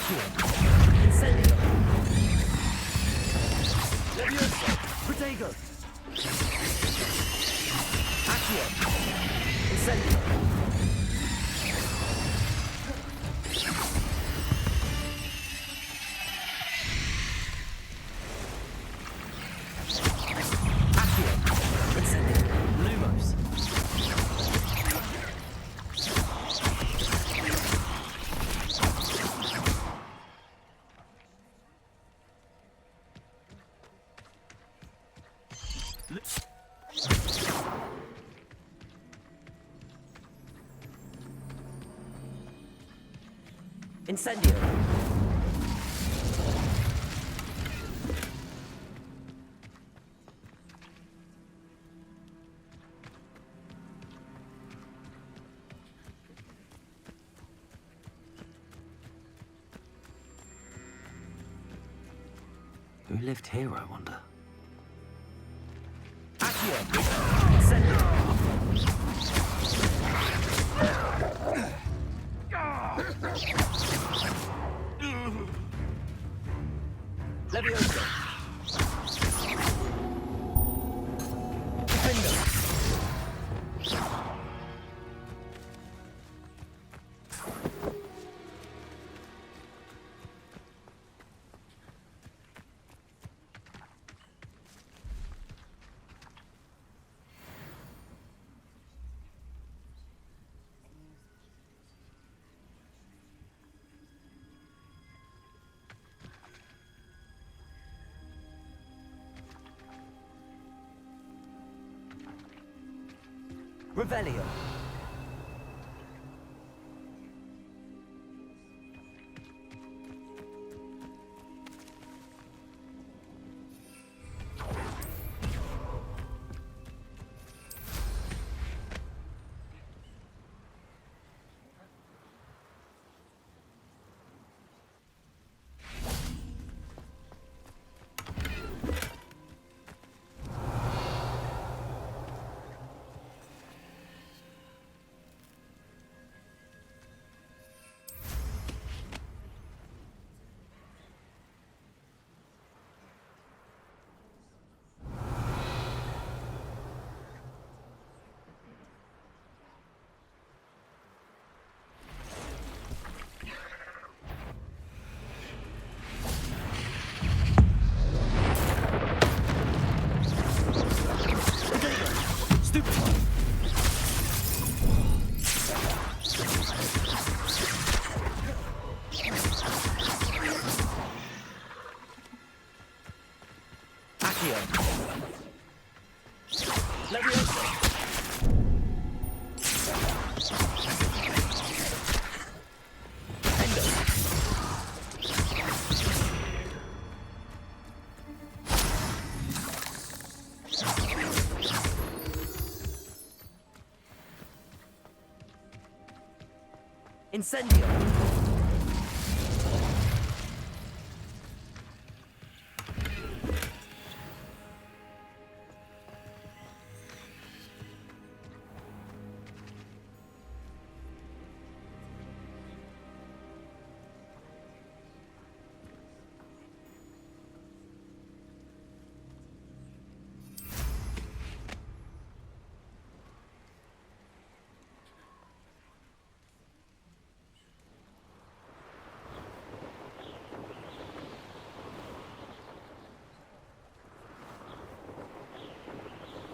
Accio. Incendio. Levioso. Protego. Accio. Incendio. Accio. Incendio. Lumos. Incendio. Who lived here, I wonder? Accio. Incendio. Levioso. Defender. Revelio. Stupefy. Accio. Levioso. Endo. Incendio.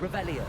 Revelio.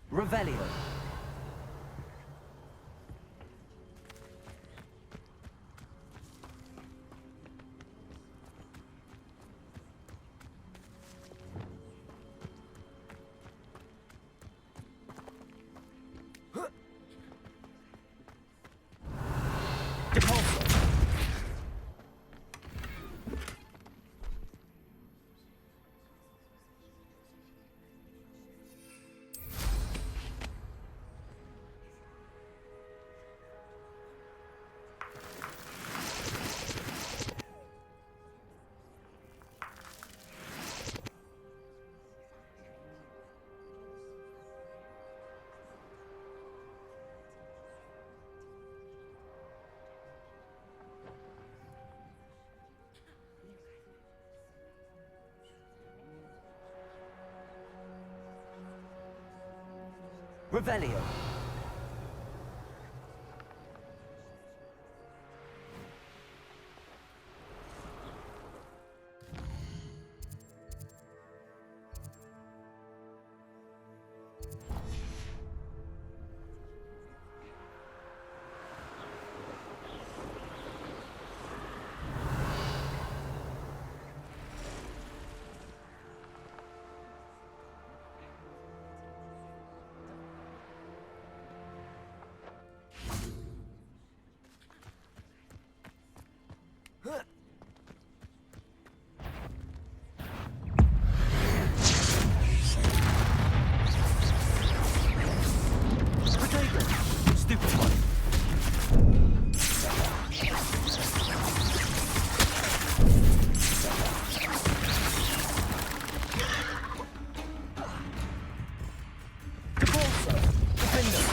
Revelio. Revelio. Potato. Stupid one. Debolso. Defender.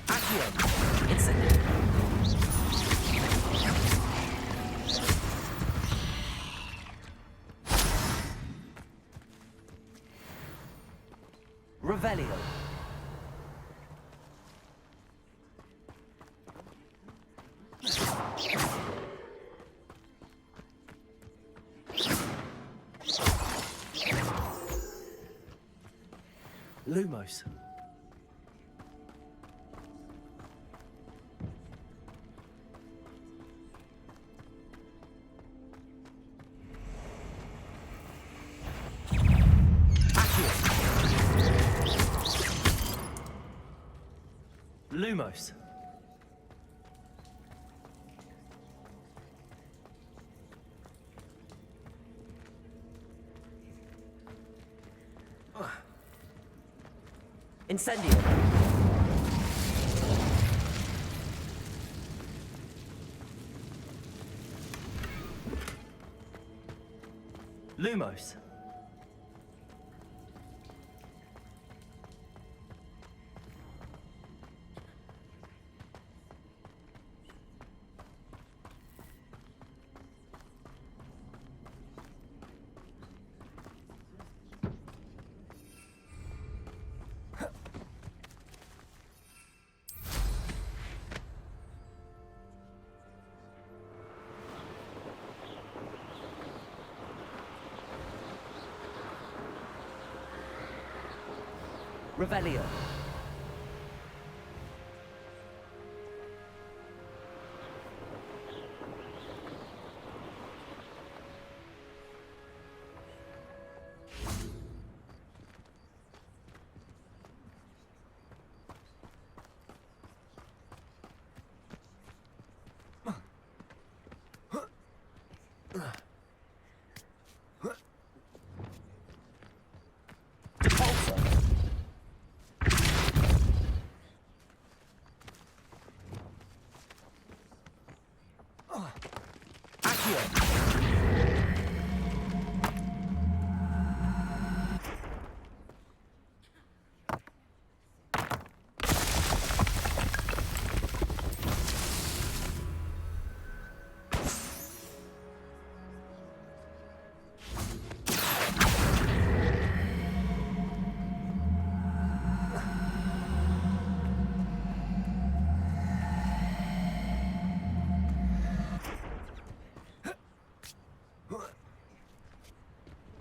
Accio. Incendio. Revelio. Lumos. Lumos. Incendio. Lumos. Revelio. Debolso. Accio.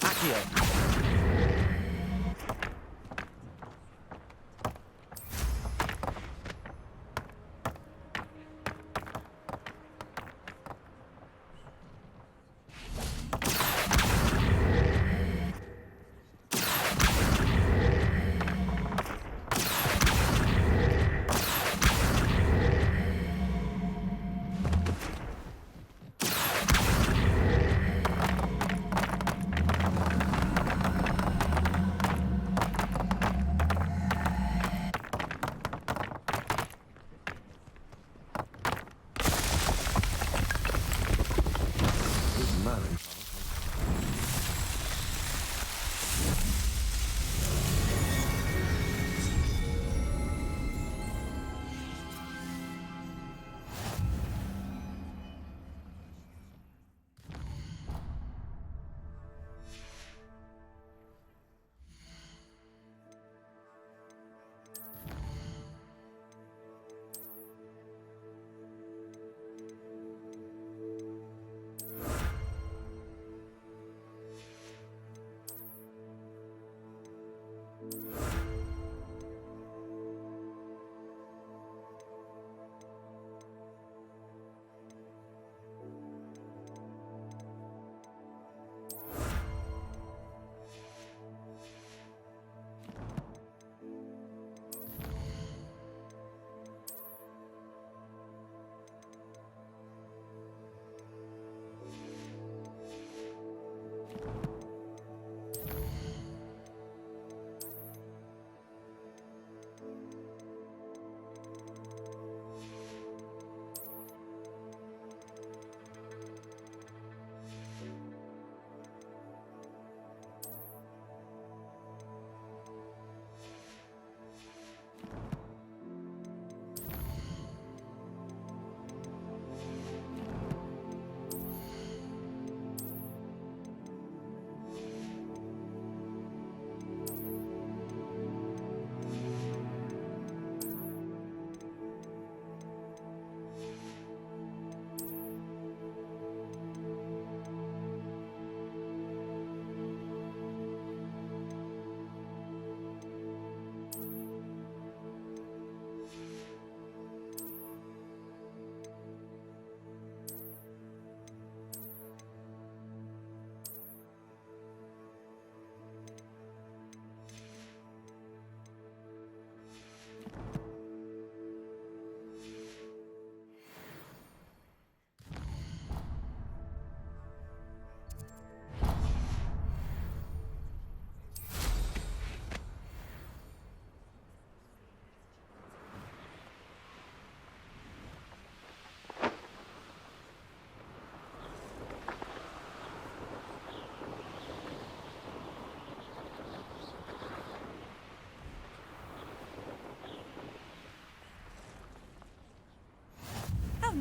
Accio.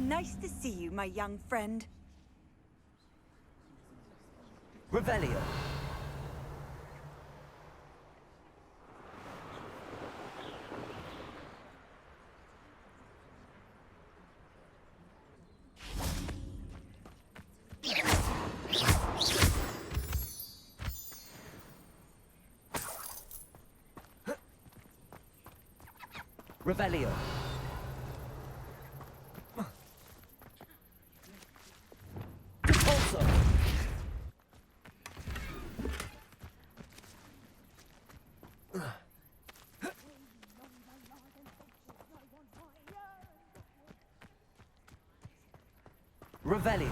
Nice to see you, my young friend. Revelio. Revelio. Repulsor. Revelio.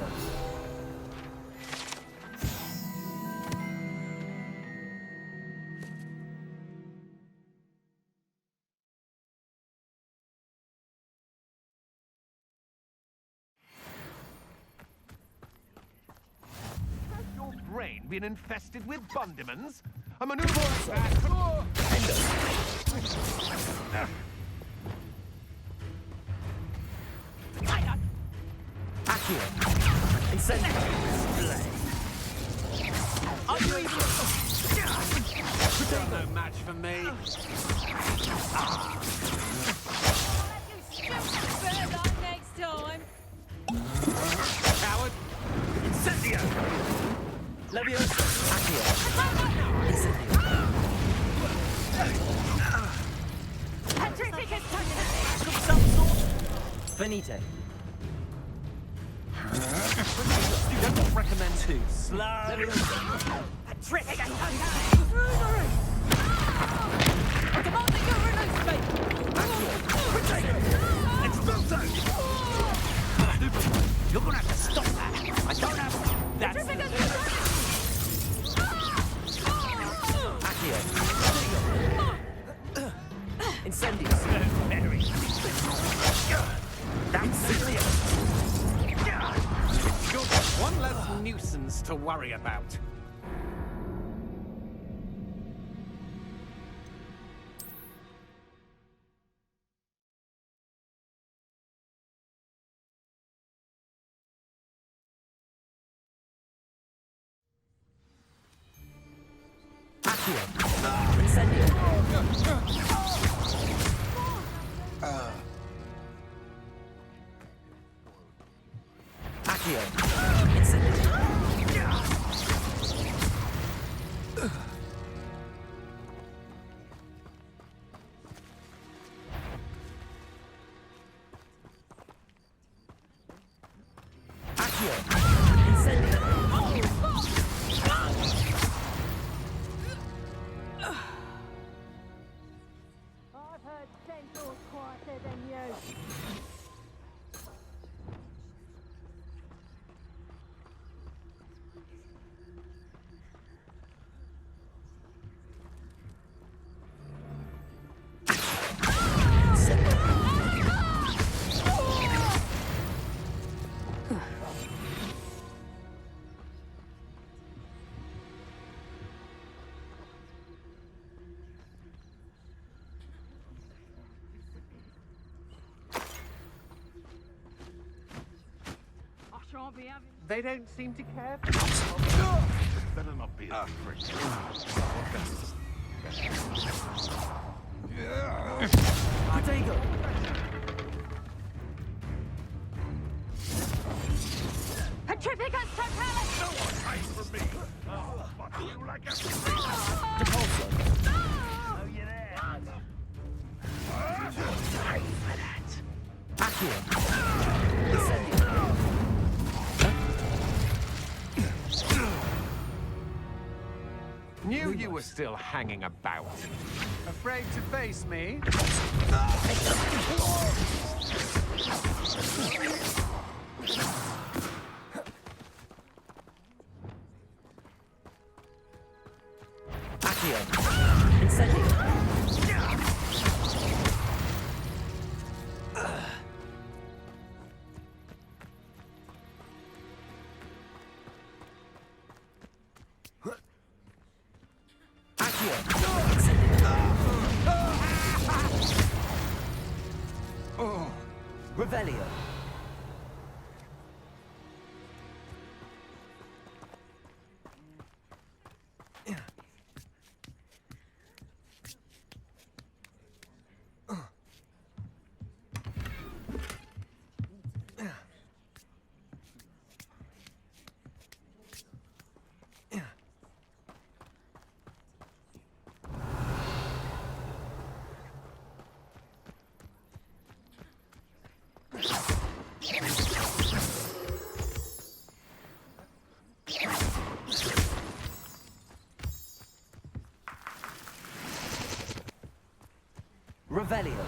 Your brain been infested with bundimans? A maneuver like that could... Accio. Incendio. Are you even... No match for me. Next time. Coward. Incendio. Leviosa. Accio. Incendio. Petrificus Of some sort. Finite. You don't recommend Too slow. Petrificus I demand that you release me! You're gonna have to stop that. I don't have... That's... Accio. Incendious. Mary. That's serious. You're just one less nuisance to worry about. Accio. Incendio. Accio. Incendio. Accio. Incendio. I've heard centaurs quieter than you. They don't seem to care. Better not be a prick. Protego. Petrificus totalis! No one fights for me. I'll fuck you like a... Repulsor. Oh, you there? Accio. Incendio. Knew you were still hanging about. Afraid to face me? Accio. Incendio. Accio. Incendio. Revelio. Revelio.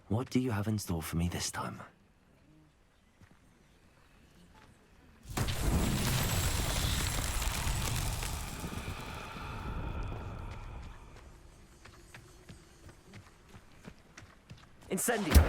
What do you have in store for me this time? Incendio.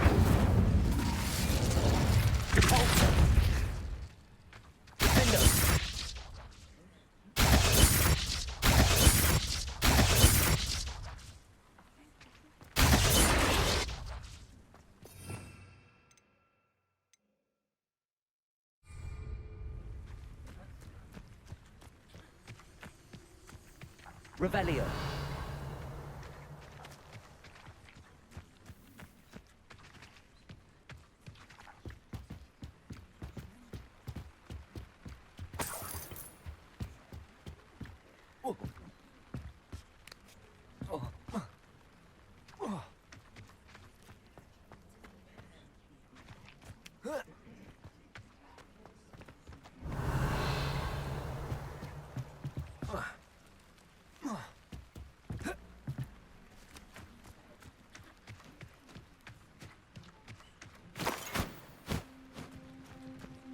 Revelio.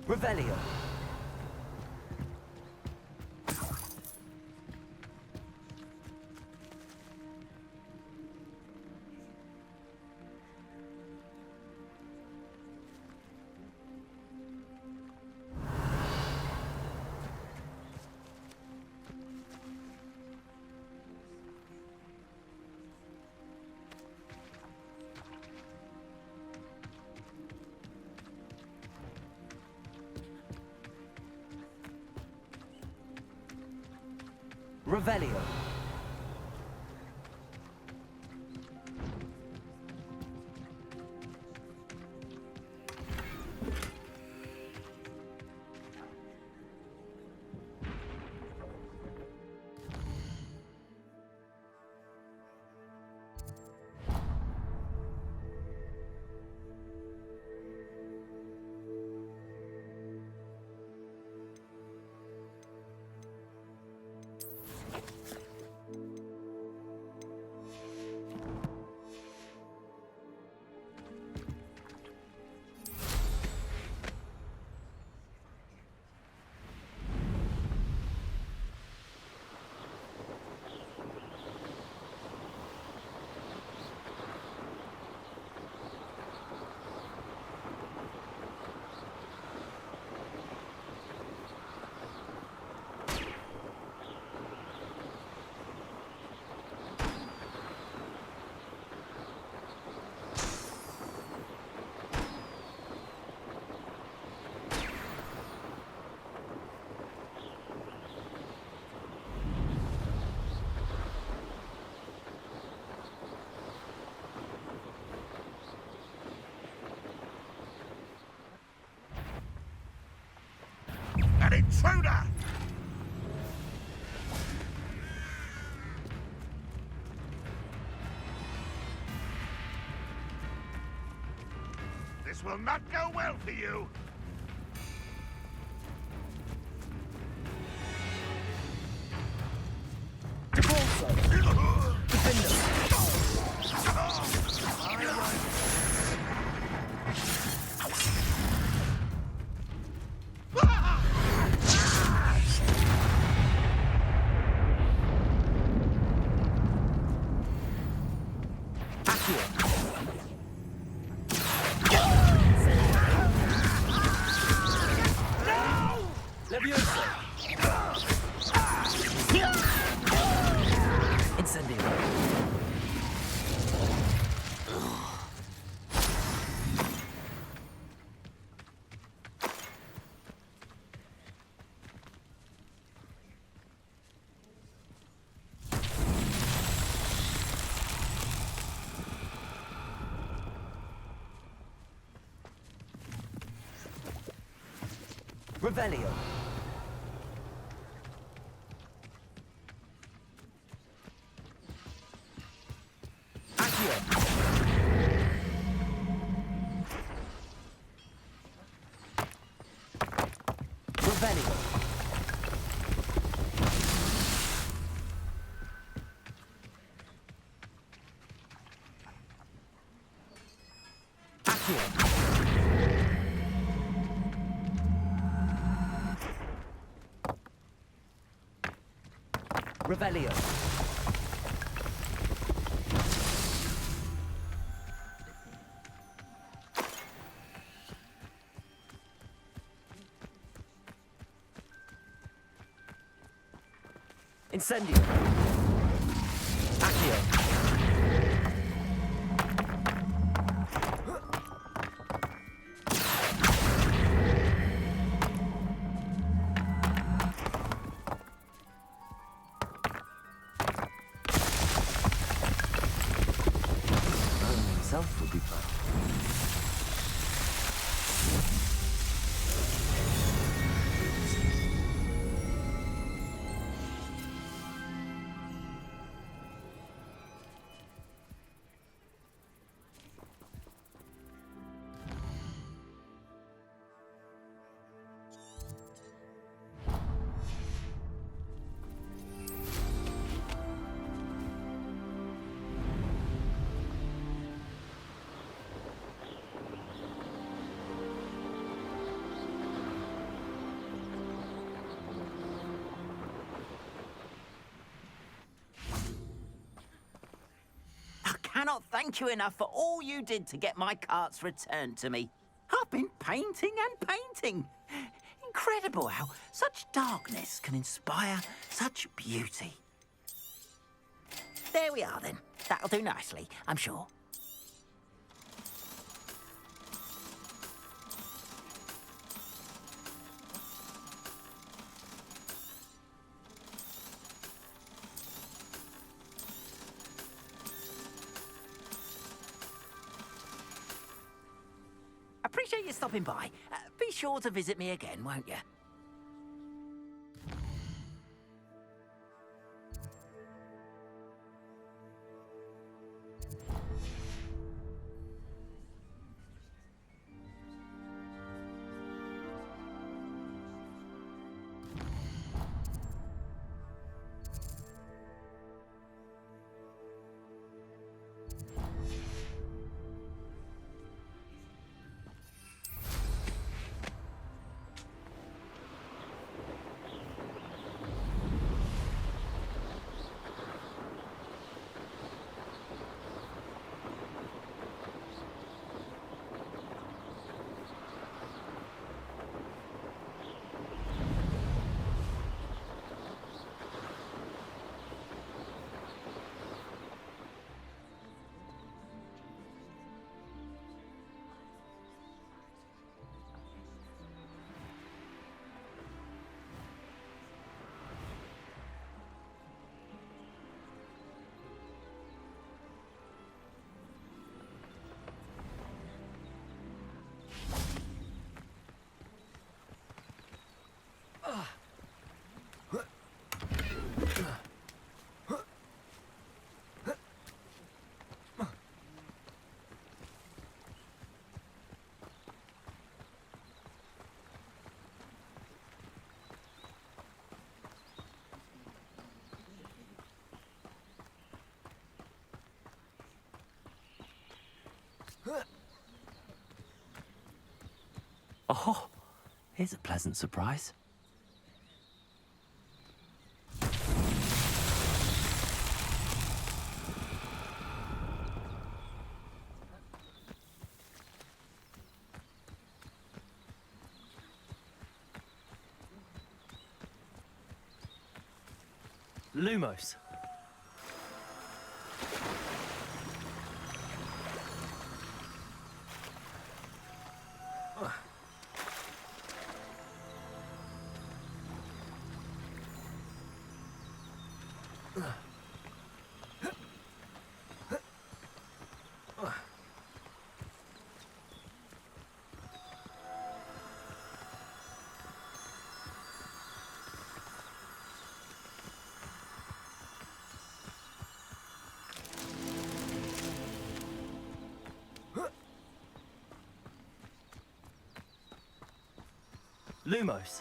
Revelio. Revelio. An intruder! This will not go well for you. Revelio. Accio. Revelio. Accio. Revelio. Incendio. Accio. Merlin himself would be proud. I cannot thank you enough for all you did to get my carts returned to me. I've been painting and painting. Incredible how such darkness can inspire such beauty. There we are then. That'll do nicely, I'm sure. Appreciate you stopping by. Be sure to visit me again, won't you? Oh, here's a pleasant surprise. Lumos. Lumos.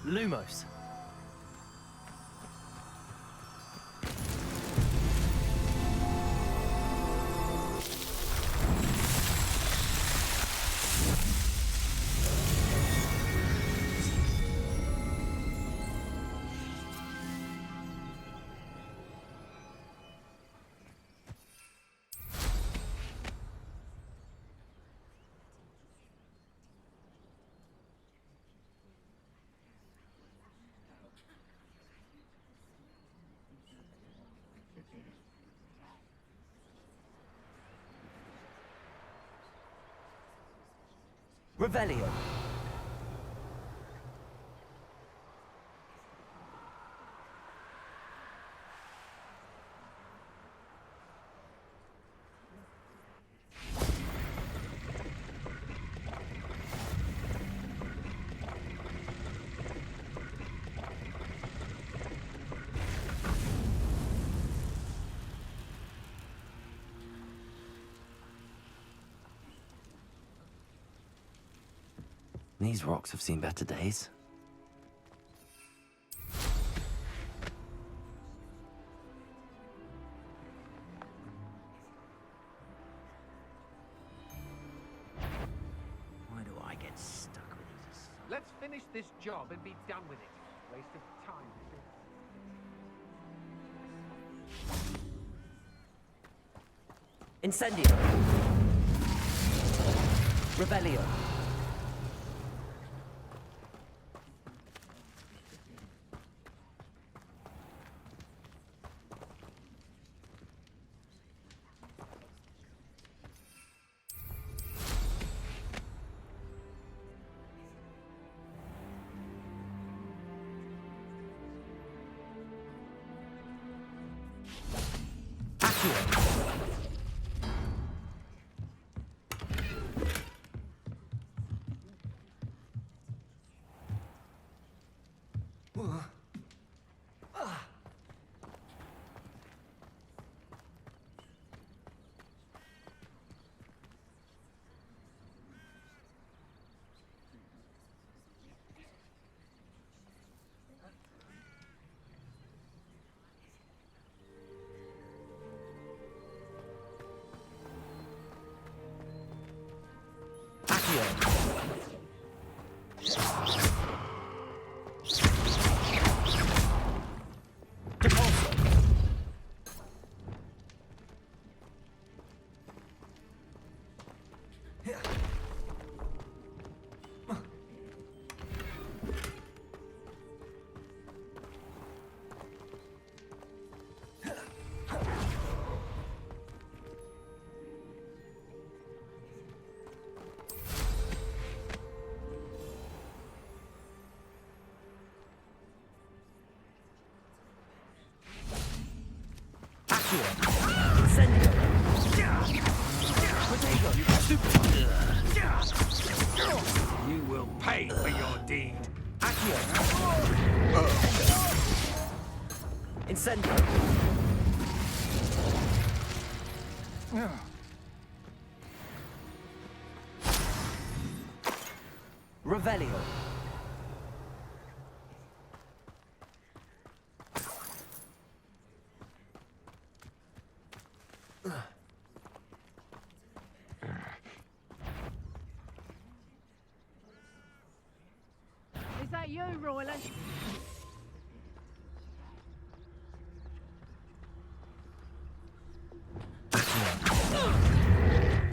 Lumos. Revelio. These rocks have seen better days. Why do I get stuck with these? Let's finish this job and be done with it. Waste of time. Incendio. Revelio. Incendio. You will pay for your deed. Incendio. Revelio. Is that you, Royland?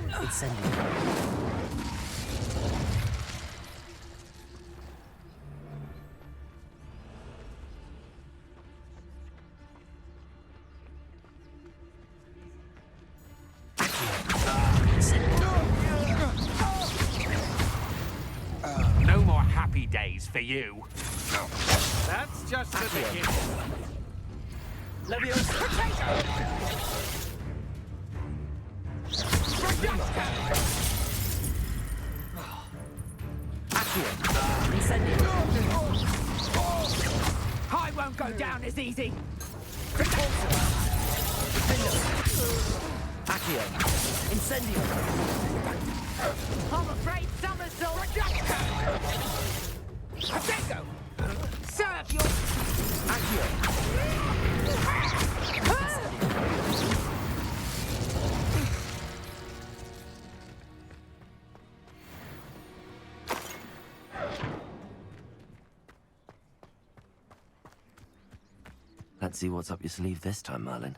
Incendio. No more happy days for you. That's just the beginning. Leviosa. Accio. Incendio. I won't go down as easy. Accio. Incendio. I'm afraid somersault. Potato. Serve your. Accio. Let's see what's up your sleeve this time, Merlin.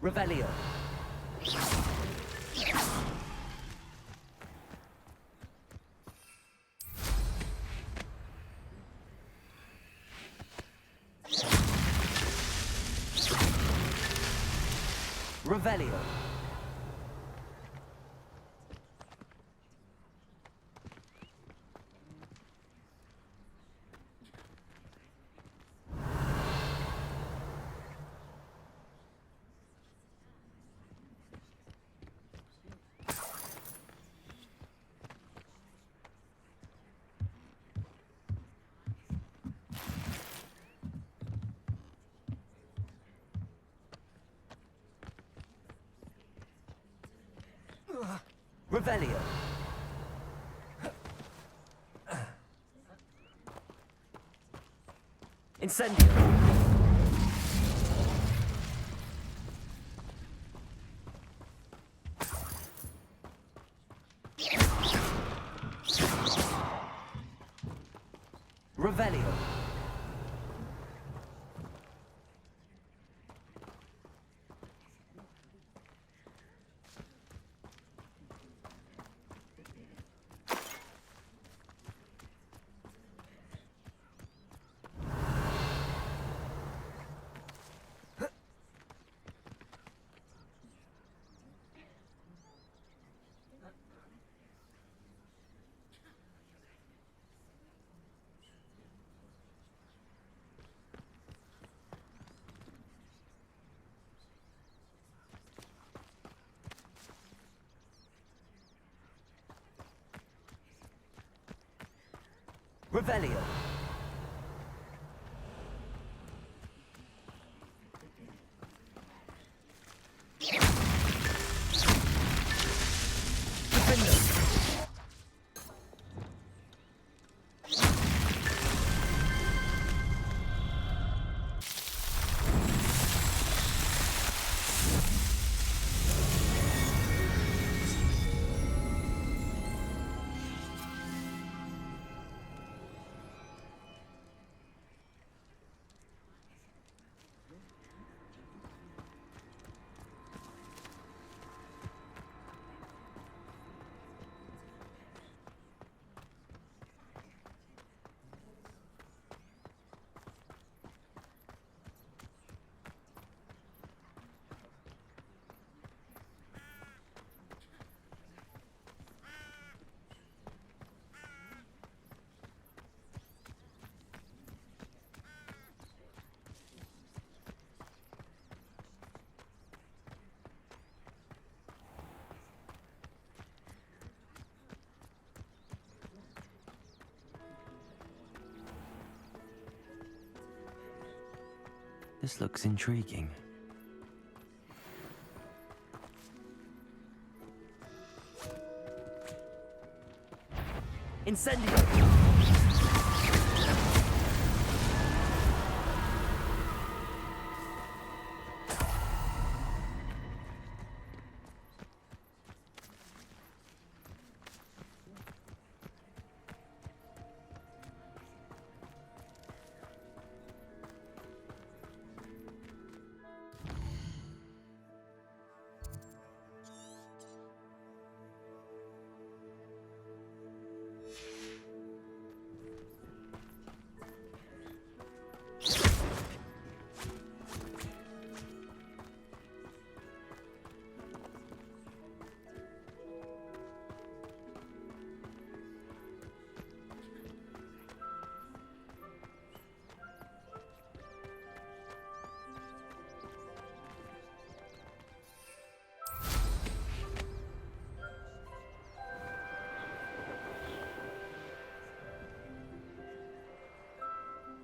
Revelio. Revelio. Revelio. Incendio. Revelio. Revelio. This looks intriguing. Incendio.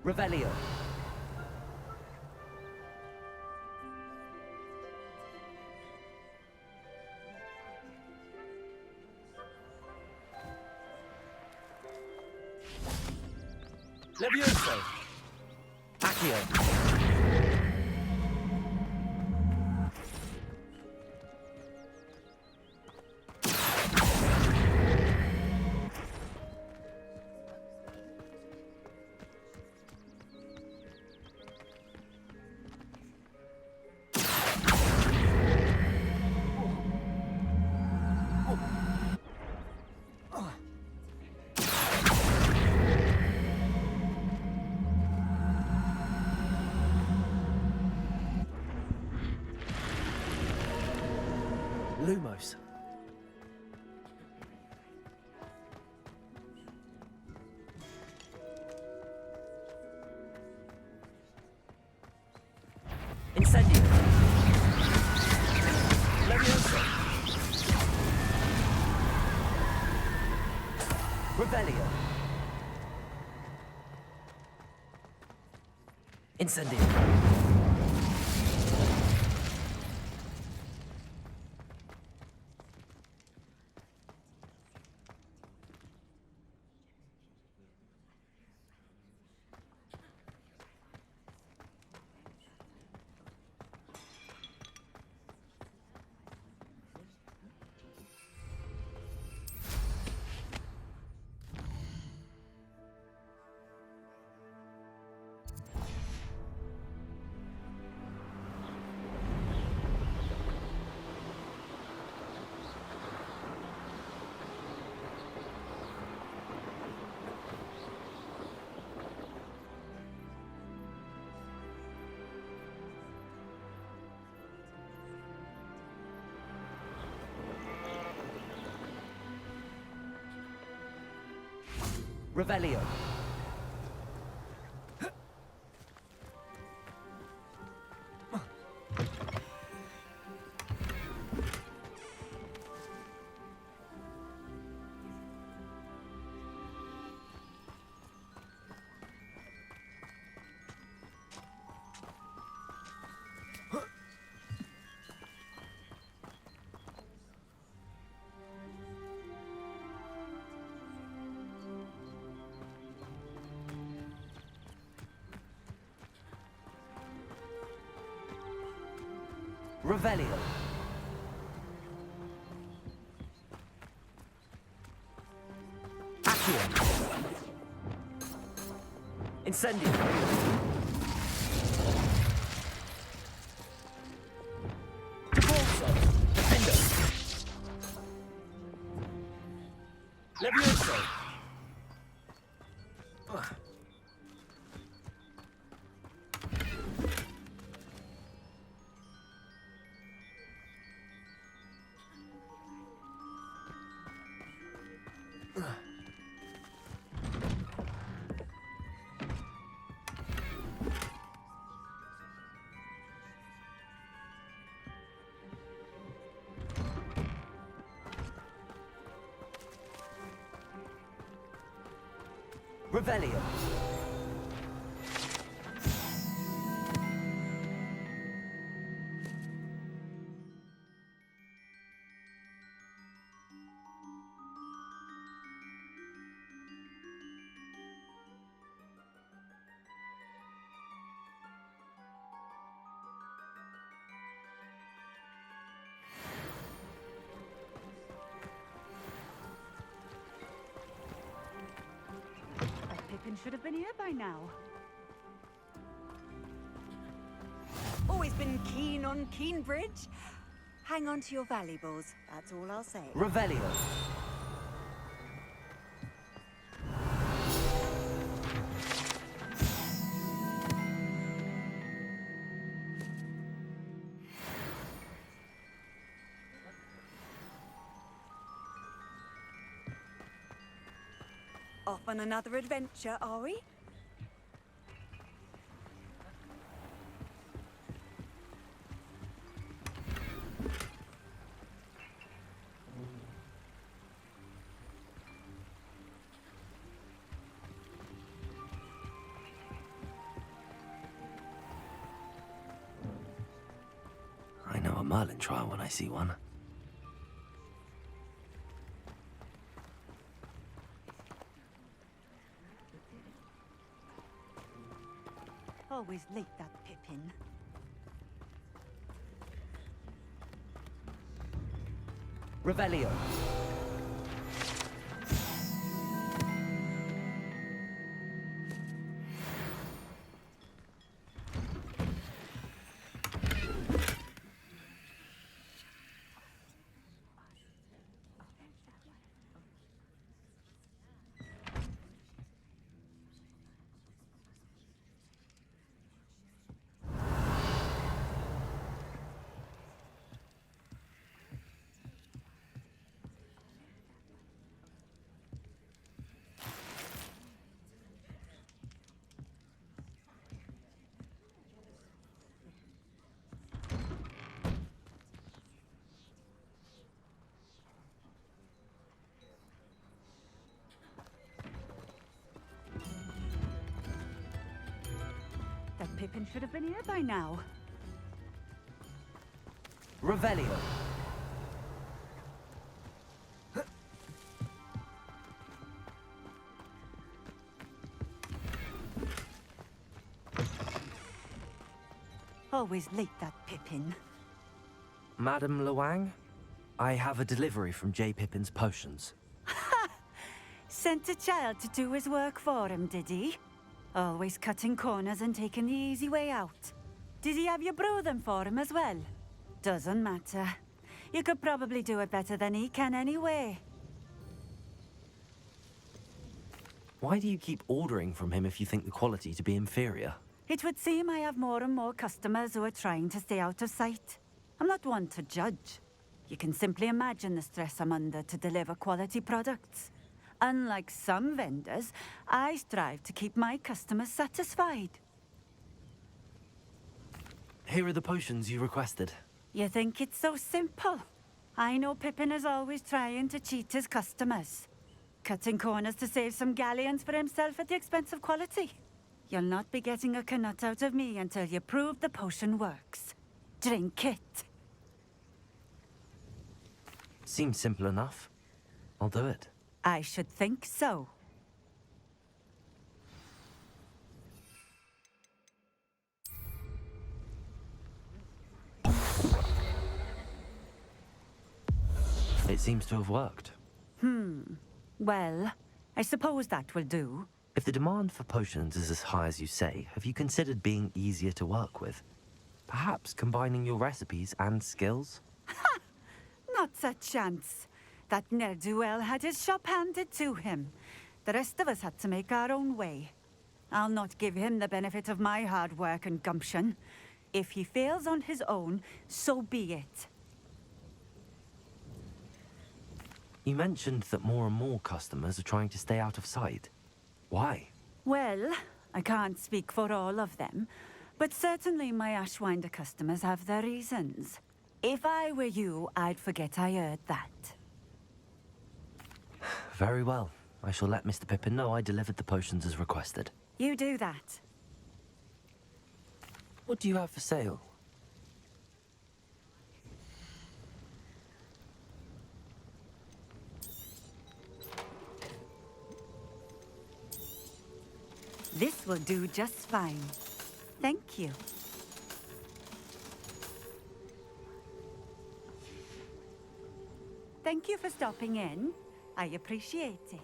Revelio. Levioso. Accio. Lumos. Incendio. Levioso. Revelio. Incendio. Revelio. Revelio. Accio. Incendio. Corso. Defendo. Levioso. Revelio. Pippin should have been here by now. Always been keen on Keenbridge. Hang on to your valuables, that's all I'll say. Revelio. Off on another adventure, are we? Merlin trial when I see one. Always late, that Pippin. Revelio. That Pippin should have been here by now. Revelio. Always late, that Pippin. Madam Luang, I have a delivery from J. Pippin's potions. Sent a child to do his work for him, did he? Always cutting corners and taking the easy way out. Did he have you brew them for him as well? Doesn't matter. You could probably do it better than he can anyway. Why do you keep ordering from him if you think the quality to be inferior? It would seem I have more and more customers who are trying to stay out of sight. I'm not one to judge. You can simply imagine the stress I'm under to deliver quality products. Unlike some vendors, I strive to keep my customers satisfied. Here are the potions you requested. You think it's so simple? I know Pippin is always trying to cheat his customers. Cutting corners to save some galleons for himself at the expense of quality. You'll not be getting a canut out of me until you prove the potion works. Drink it. Seems simple enough. I'll do it. I should think so. It seems to have worked. Well, I suppose that will do. If the demand for potions is as high as you say, have you considered being easier to work with? Perhaps combining your recipes and skills? Not a chance. That ne'er-do-well had his shop handed to him. The rest of us had to make our own way. I'll not give him the benefit of my hard work and gumption. If he fails on his own, so be it. You mentioned that more and more customers are trying to stay out of sight. Why? Well, I can't speak for all of them, but certainly my Ashwinder customers have their reasons. If I were you, I'd forget I heard that. Very well. I shall let Mr. Pippin know I delivered the potions as requested. You do that. What do you have for sale? This will do just fine. Thank you. Thank you for stopping in. I appreciate it.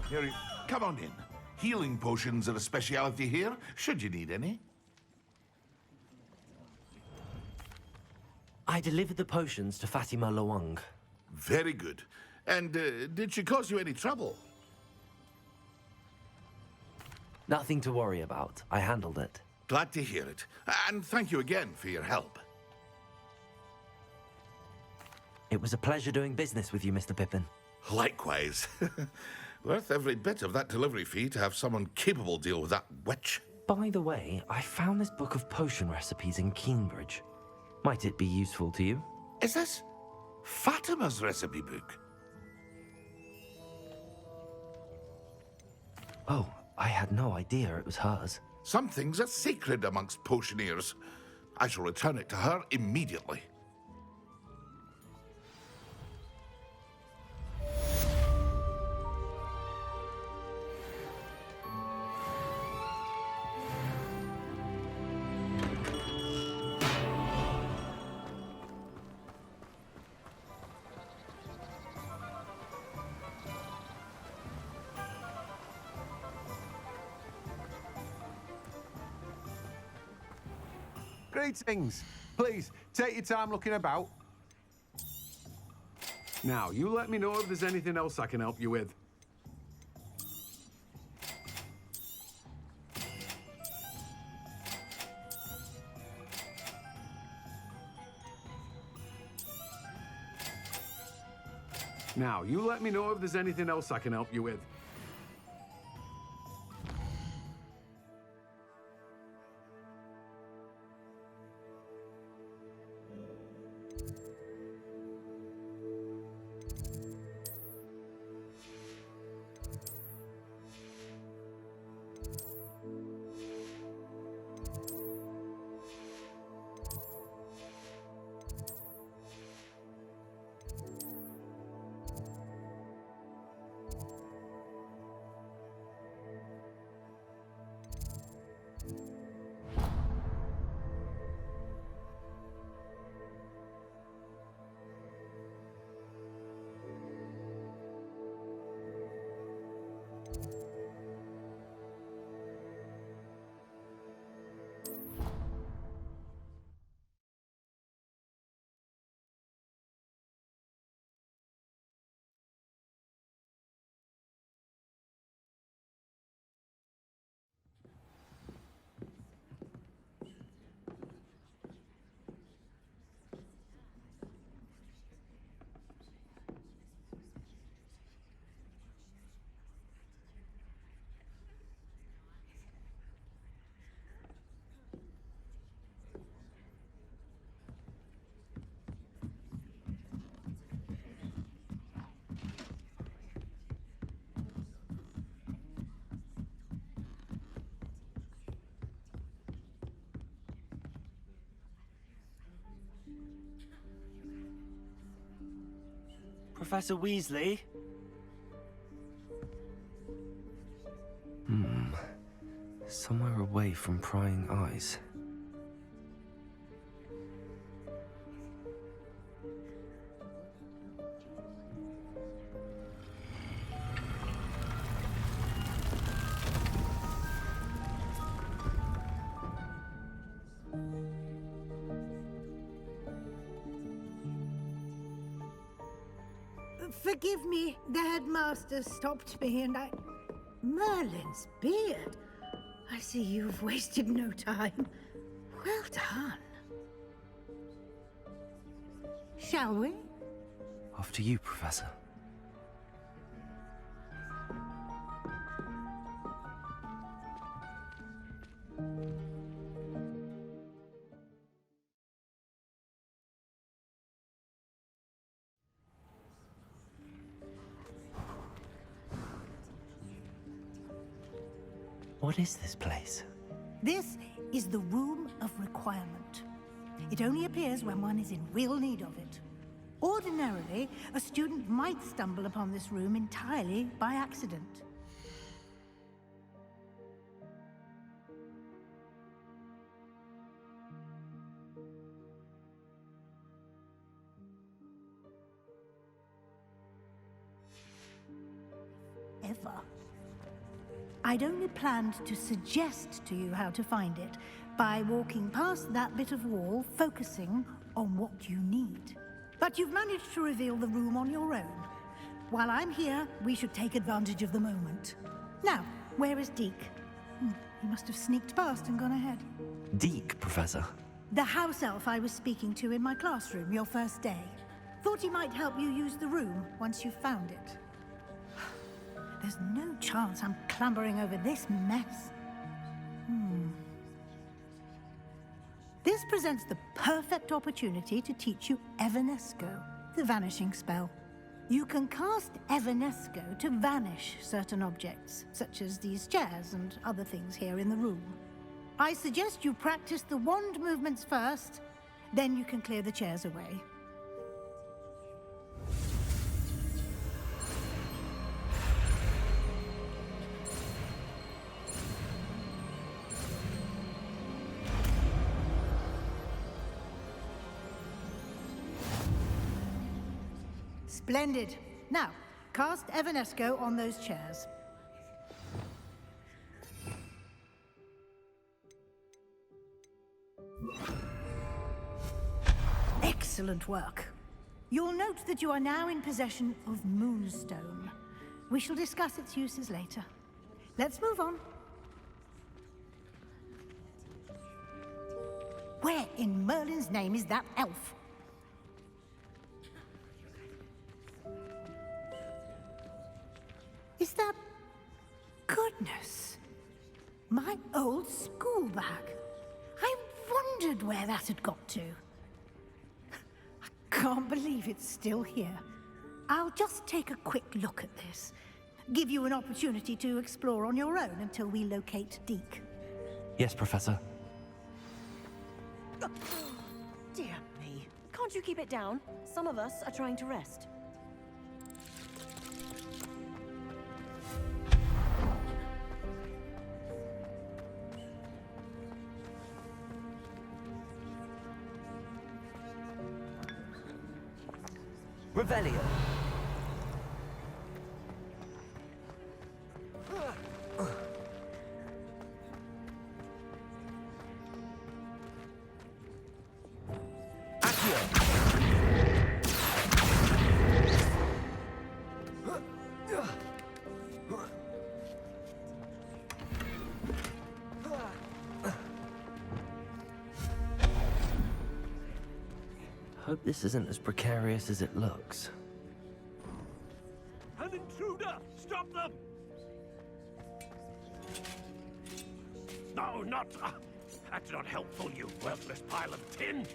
Here, come on in. Healing potions are a speciality here, should you need any. I delivered the potions to Fatima Luang. Very good. And did she cause you any trouble? Nothing to worry about. I handled it. Glad to hear it. And thank you again for your help. It was a pleasure doing business with you, Mr. Pippin. Likewise. Worth every bit of that delivery fee to have someone capable deal with that witch. By the way, I found this book of potion recipes in Keenbridge. Might it be useful to you? Is this Fatima's recipe book? Oh, I had no idea it was hers. Some things are sacred amongst potioneers. I shall return it to her immediately. Greetings. Please, take your time looking about. Now, you let me know if there's anything else I can help you with. Now, you let me know if there's anything else I can help you with. Professor Weasley? Somewhere away from prying eyes. Forgive me, the headmaster stopped me and I... Merlin's beard. I see you've wasted no time. Well done. Shall we? After you, Professor. What is this place? This is the Room of Requirement. It only appears when one is in real need of it. Ordinarily, a student might stumble upon this room entirely by accident. Ever. I'd only planned to suggest to you how to find it by walking past that bit of wall, focusing on what you need. But you've managed to reveal the room on your own. While I'm here, we should take advantage of the moment. Now, where is Deke? He must have sneaked past and gone ahead. Deke, Professor. The house elf I was speaking to in my classroom your first day. Thought he might help you use the room once you found it. There's no chance I'm clambering over this mess. This presents the perfect opportunity to teach you Evanesco, the vanishing spell. You can cast Evanesco to vanish certain objects, such as these chairs and other things here in the room. I suggest you practice the wand movements first, then you can clear the chairs away. Splendid. Now, cast Evanesco on those chairs. Excellent work. You'll note that you are now in possession of Moonstone. We shall discuss its uses later. Let's move on. Where in Merlin's name is that elf? Is that... Goodness! My old school bag. I wondered where that had got to. I can't believe it's still here. I'll just take a quick look at this. Give you an opportunity to explore on your own until we locate Deke. Yes, Professor. Dear me. Can't you keep it down? Some of us are trying to rest. Revelio. Hope this isn't as precarious as it looks. An intruder! Stop them! No, not... that's not helpful, you worthless pile of tin!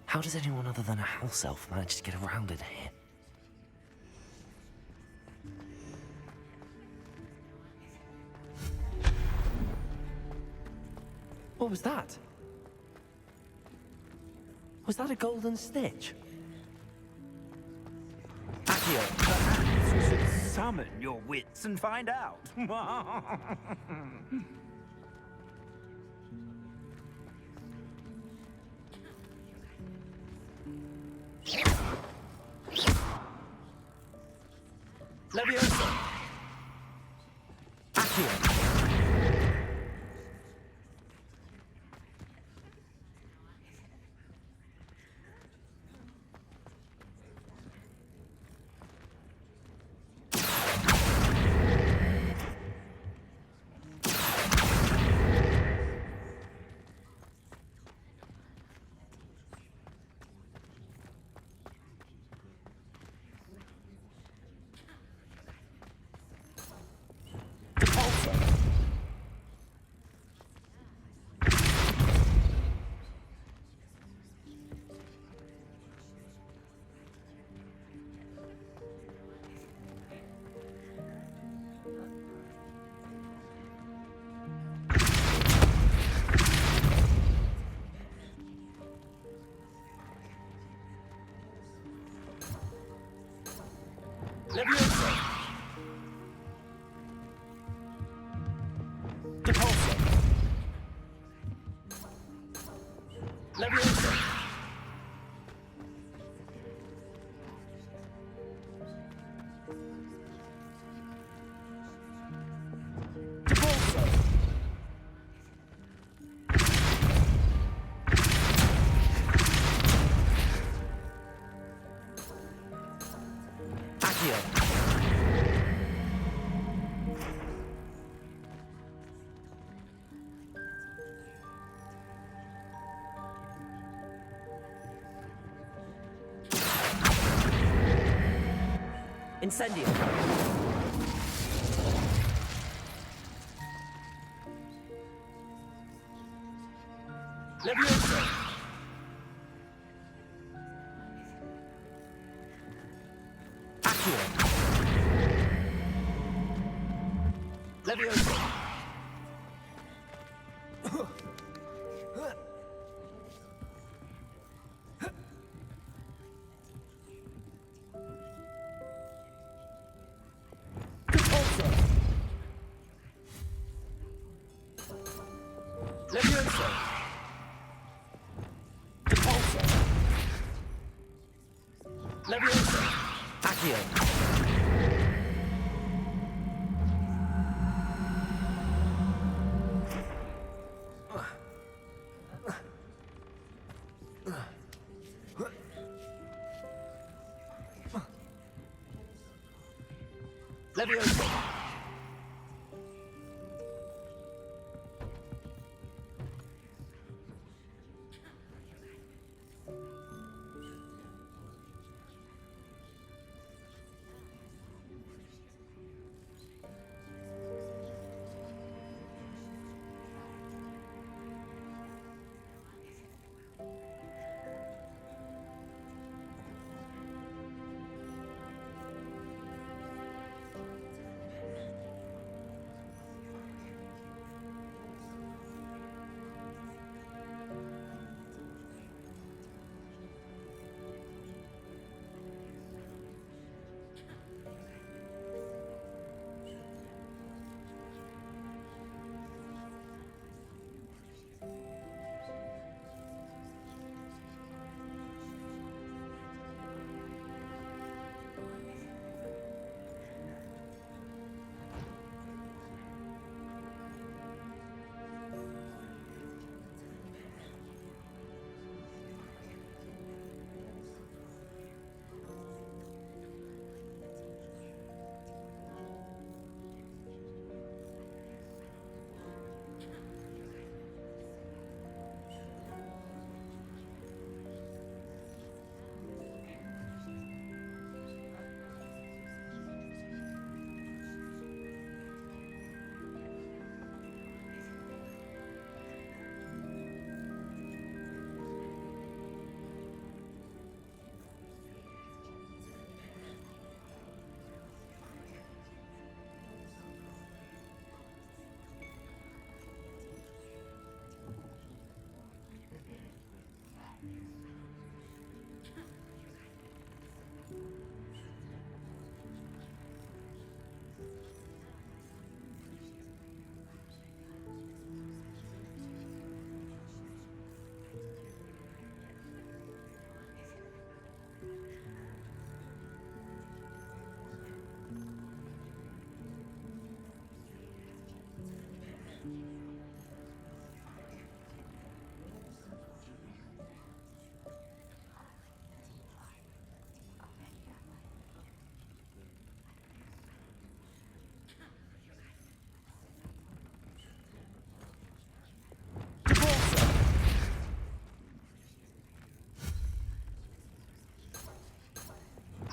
How does anyone other than a house elf manage to get around in here? What was that? Was that a golden stitch? Accio, perhaps you should summon your wits and find out. Leviosa. Accio. Incendio. Levioso. Accio. Levioso. Repulsor. Levioso. Repulsor. Levioso. Accio. Levioso.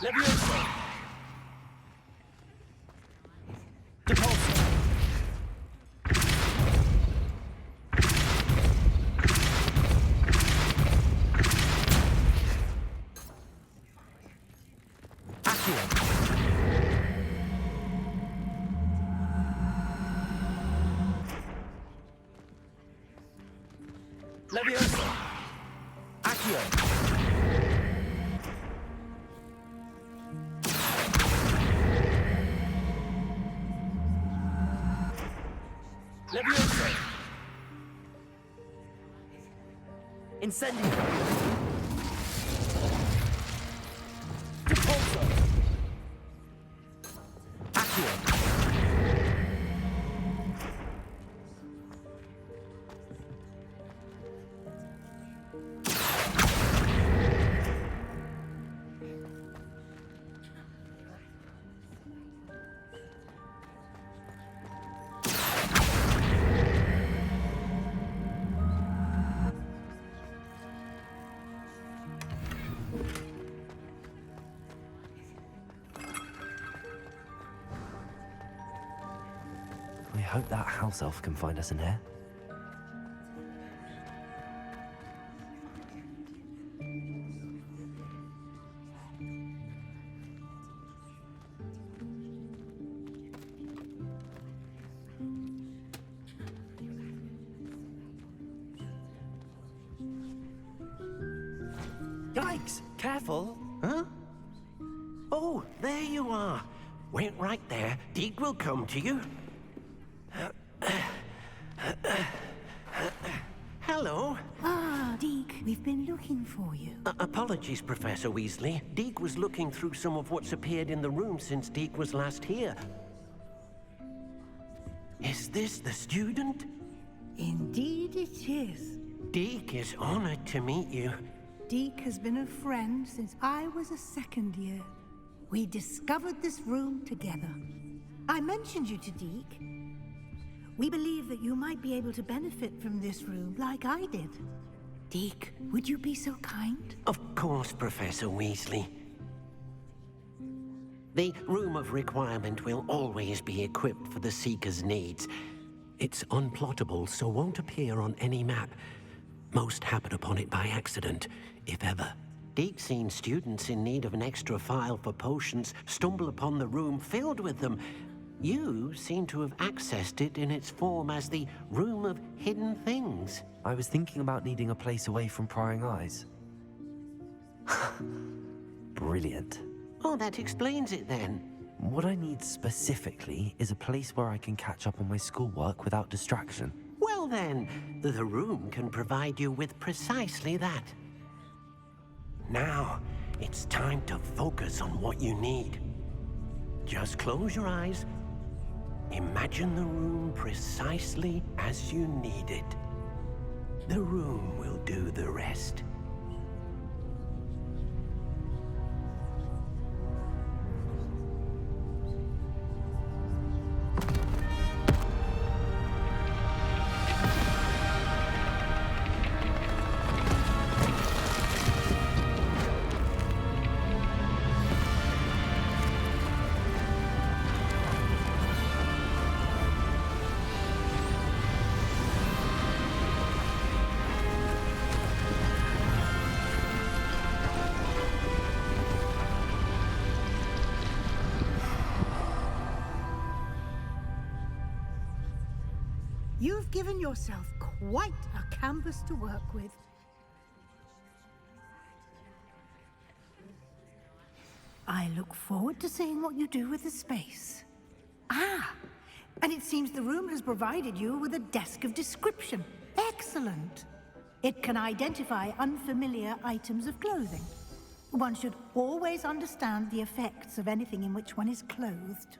Levioso. Repulsor. Accio. Levioso. Accio. Levioso. Incendio. Repulsor. Accio. hope that house elf can find us in here. Yikes! Careful! Huh? Oh, there you are. Wait right there. Deke will come to you. Hello. Ah, Deke, we've been looking for you. Apologies, Professor Weasley. Deke was looking through some of what's appeared in the room since Deke was last here. Is this the student? Indeed it is. Deke is honored to meet you. Deke has been a friend since I was a second year. We discovered this room together. I mentioned you to Deke. We believe that you might be able to benefit from this room like I did. Deke, would you be so kind? Of course, Professor Weasley. The Room of Requirement will always be equipped for the Seeker's needs. It's unplottable, so won't appear on any map. Most happen upon it by accident, if ever. Deke's seen students in need of an extra file for potions stumble upon the room filled with them. You seem to have accessed it in its form as the Room of Hidden Things. I was thinking about needing a place away from prying eyes. Brilliant. Oh, that explains it then. What I need specifically is a place where I can catch up on my schoolwork without distraction. Well then, the room can provide you with precisely that. Now, it's time to focus on what you need. Just close your eyes. Imagine the room precisely as you need it. The room will do the rest. You've given yourself quite a canvas to work with. I look forward to seeing what you do with the space. Ah, and it seems the room has provided you with a desk of description. Excellent. It can identify unfamiliar items of clothing. One should always understand the effects of anything in which one is clothed.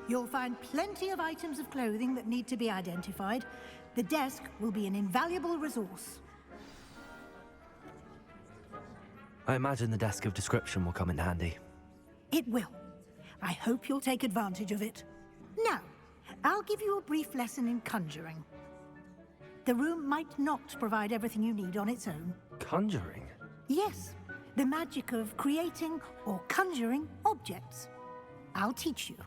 You'll find plenty of items of clothing that need to be identified. The desk will be an invaluable resource. I imagine the desk of description will come in handy. It will. I hope you'll take advantage of it. Now, I'll give you a brief lesson in conjuring. The room might not provide everything you need on its own. Conjuring? Yes, the magic of creating or conjuring objects. I'll teach you.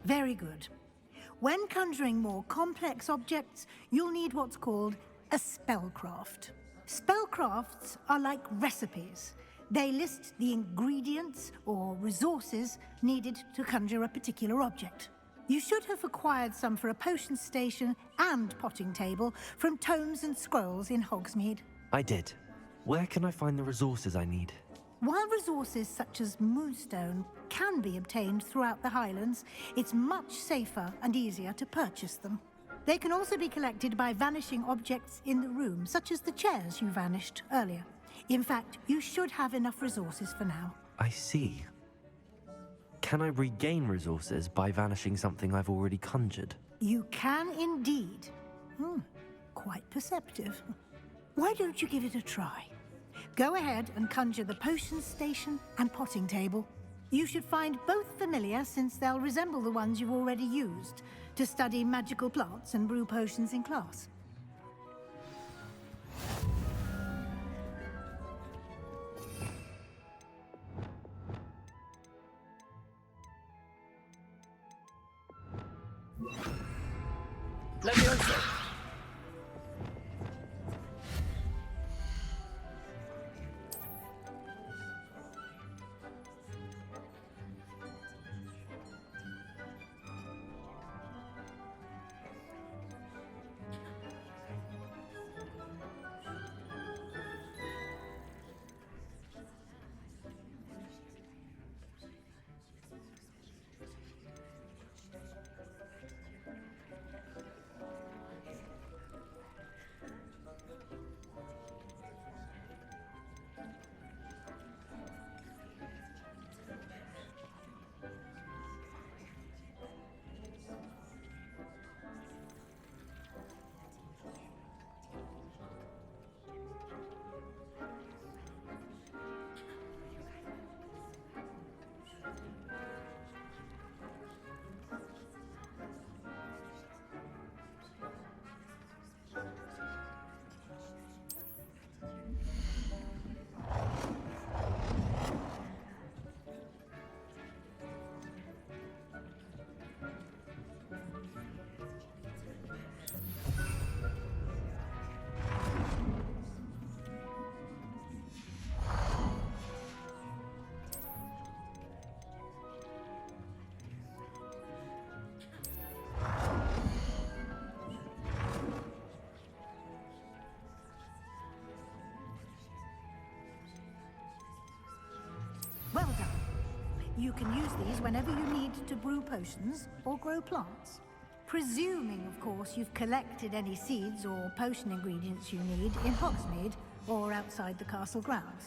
Very good. When conjuring more complex objects, you'll need what's called a spellcraft. Spellcrafts are like recipes. They list the ingredients or resources needed to conjure a particular object. You should have acquired some for a potion station and potting table from tomes and scrolls in Hogsmeade. I did. Where can I find the resources I need? While resources such as moonstone can be obtained throughout the Highlands, it's much safer and easier to purchase them. They can also be collected by vanishing objects in the room, such as the chairs you vanished earlier. In fact, you should have enough resources for now. I see. Can I regain resources by vanishing something I've already conjured? You can indeed. Quite perceptive. Why don't you give it a try? Go ahead and conjure the potion station and potting table. You should find both familiar, since they'll resemble the ones you've already used to study magical plants and brew potions in class. Leviosa! Well done. You can use these whenever you need to brew potions or grow plants. Presuming, of course, you've collected any seeds or potion ingredients you need in Hogsmeade or outside the castle grounds.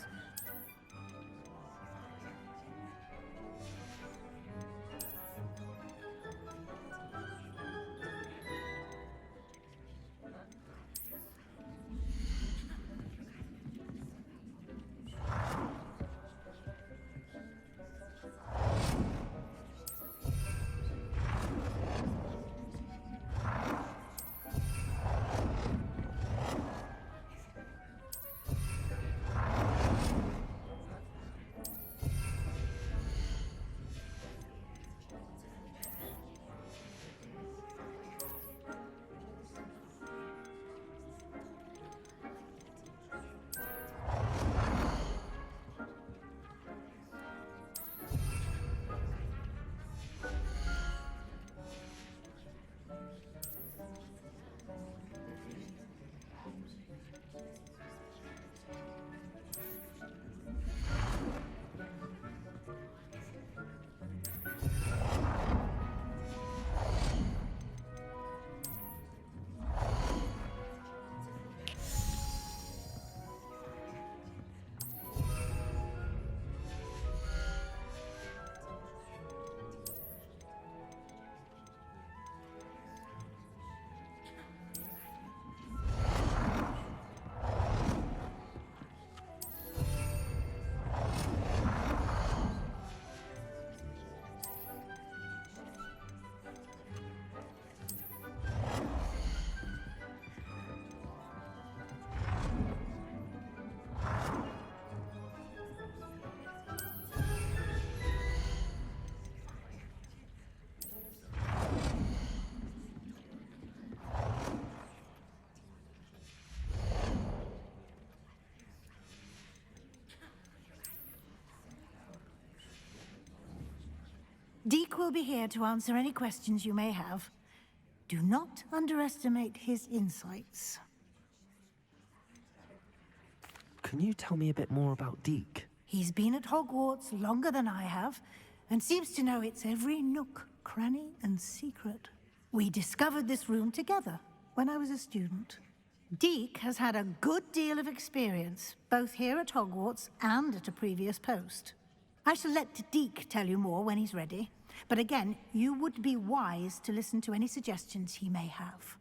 Deke will be here to answer any questions you may have. Do not underestimate his insights. Can you tell me a bit more about Deke? He's been at Hogwarts longer than I have, and seems to know its every nook, cranny, and secret. We discovered this room together when I was a student. Deke has had a good deal of experience, both here at Hogwarts and at a previous post. I shall let Deke tell you more when he's ready, but again, you would be wise to listen to any suggestions he may have.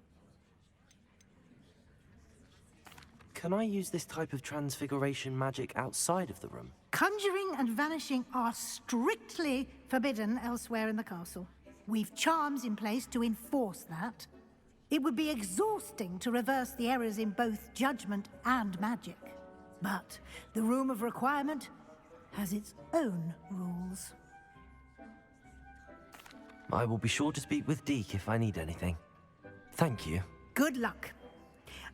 Can I use this type of transfiguration magic outside of the room? Conjuring and vanishing are strictly forbidden elsewhere in the castle. We've charms in place to enforce that. It would be exhausting to reverse the errors in both judgment and magic. But the Room of Requirement has its own rules. I will be sure to speak with Deke if I need anything. Thank you. Good luck.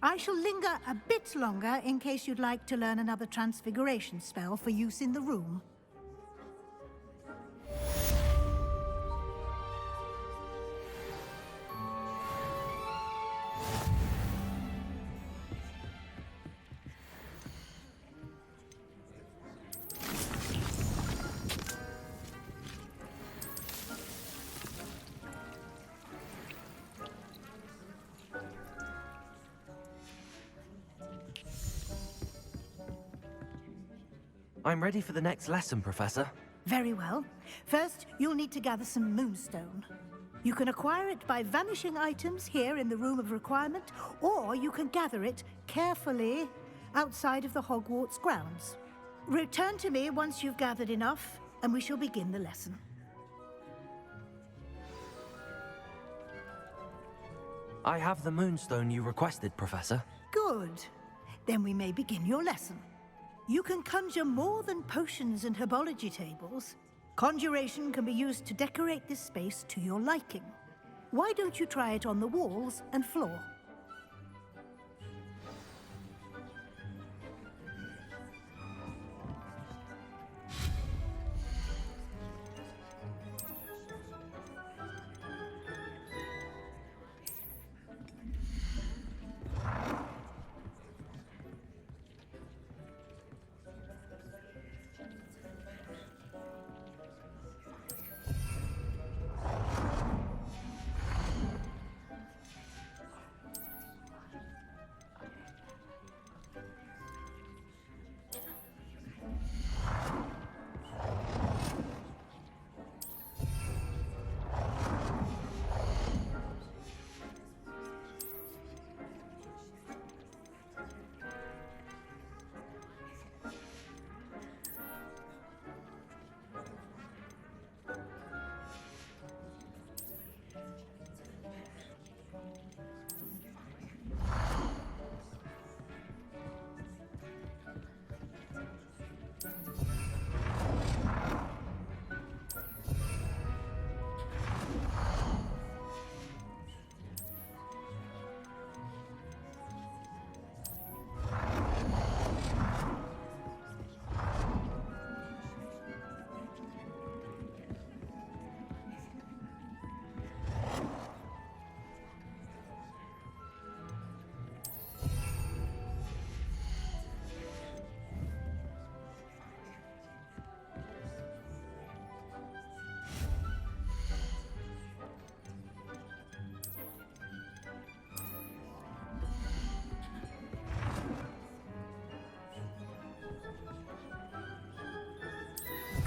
I shall linger a bit longer in case you'd like to learn another transfiguration spell for use in the room. I'm ready for the next lesson, Professor. Very well. First, you'll need to gather some moonstone. You can acquire it by vanishing items here in the Room of Requirement, or you can gather it carefully outside of the Hogwarts grounds. Return to me once you've gathered enough, and we shall begin the lesson. I have the moonstone you requested, Professor. Good. Then we may begin your lesson. You can conjure more than potions and herbology tables. Conjuration can be used to decorate this space to your liking. Why don't you try it on the walls and floor?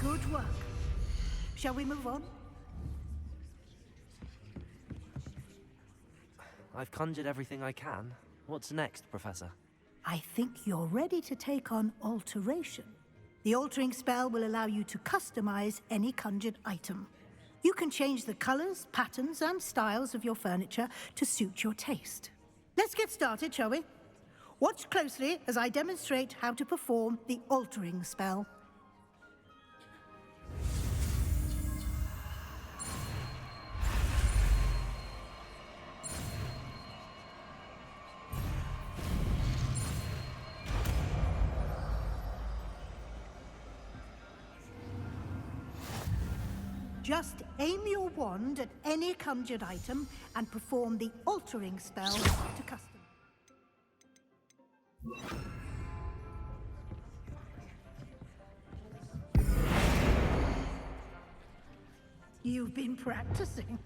Good work. Shall we move on? I've conjured everything I can. What's next, Professor? I think you're ready to take on alteration. The altering spell will allow you to customize any conjured item. You can change the colors, patterns, and styles of your furniture to suit your taste. Let's get started, shall we? Watch closely as I demonstrate how to perform the altering spell. Just aim your wand at any conjured item and perform the altering spell to custom. You've been practicing.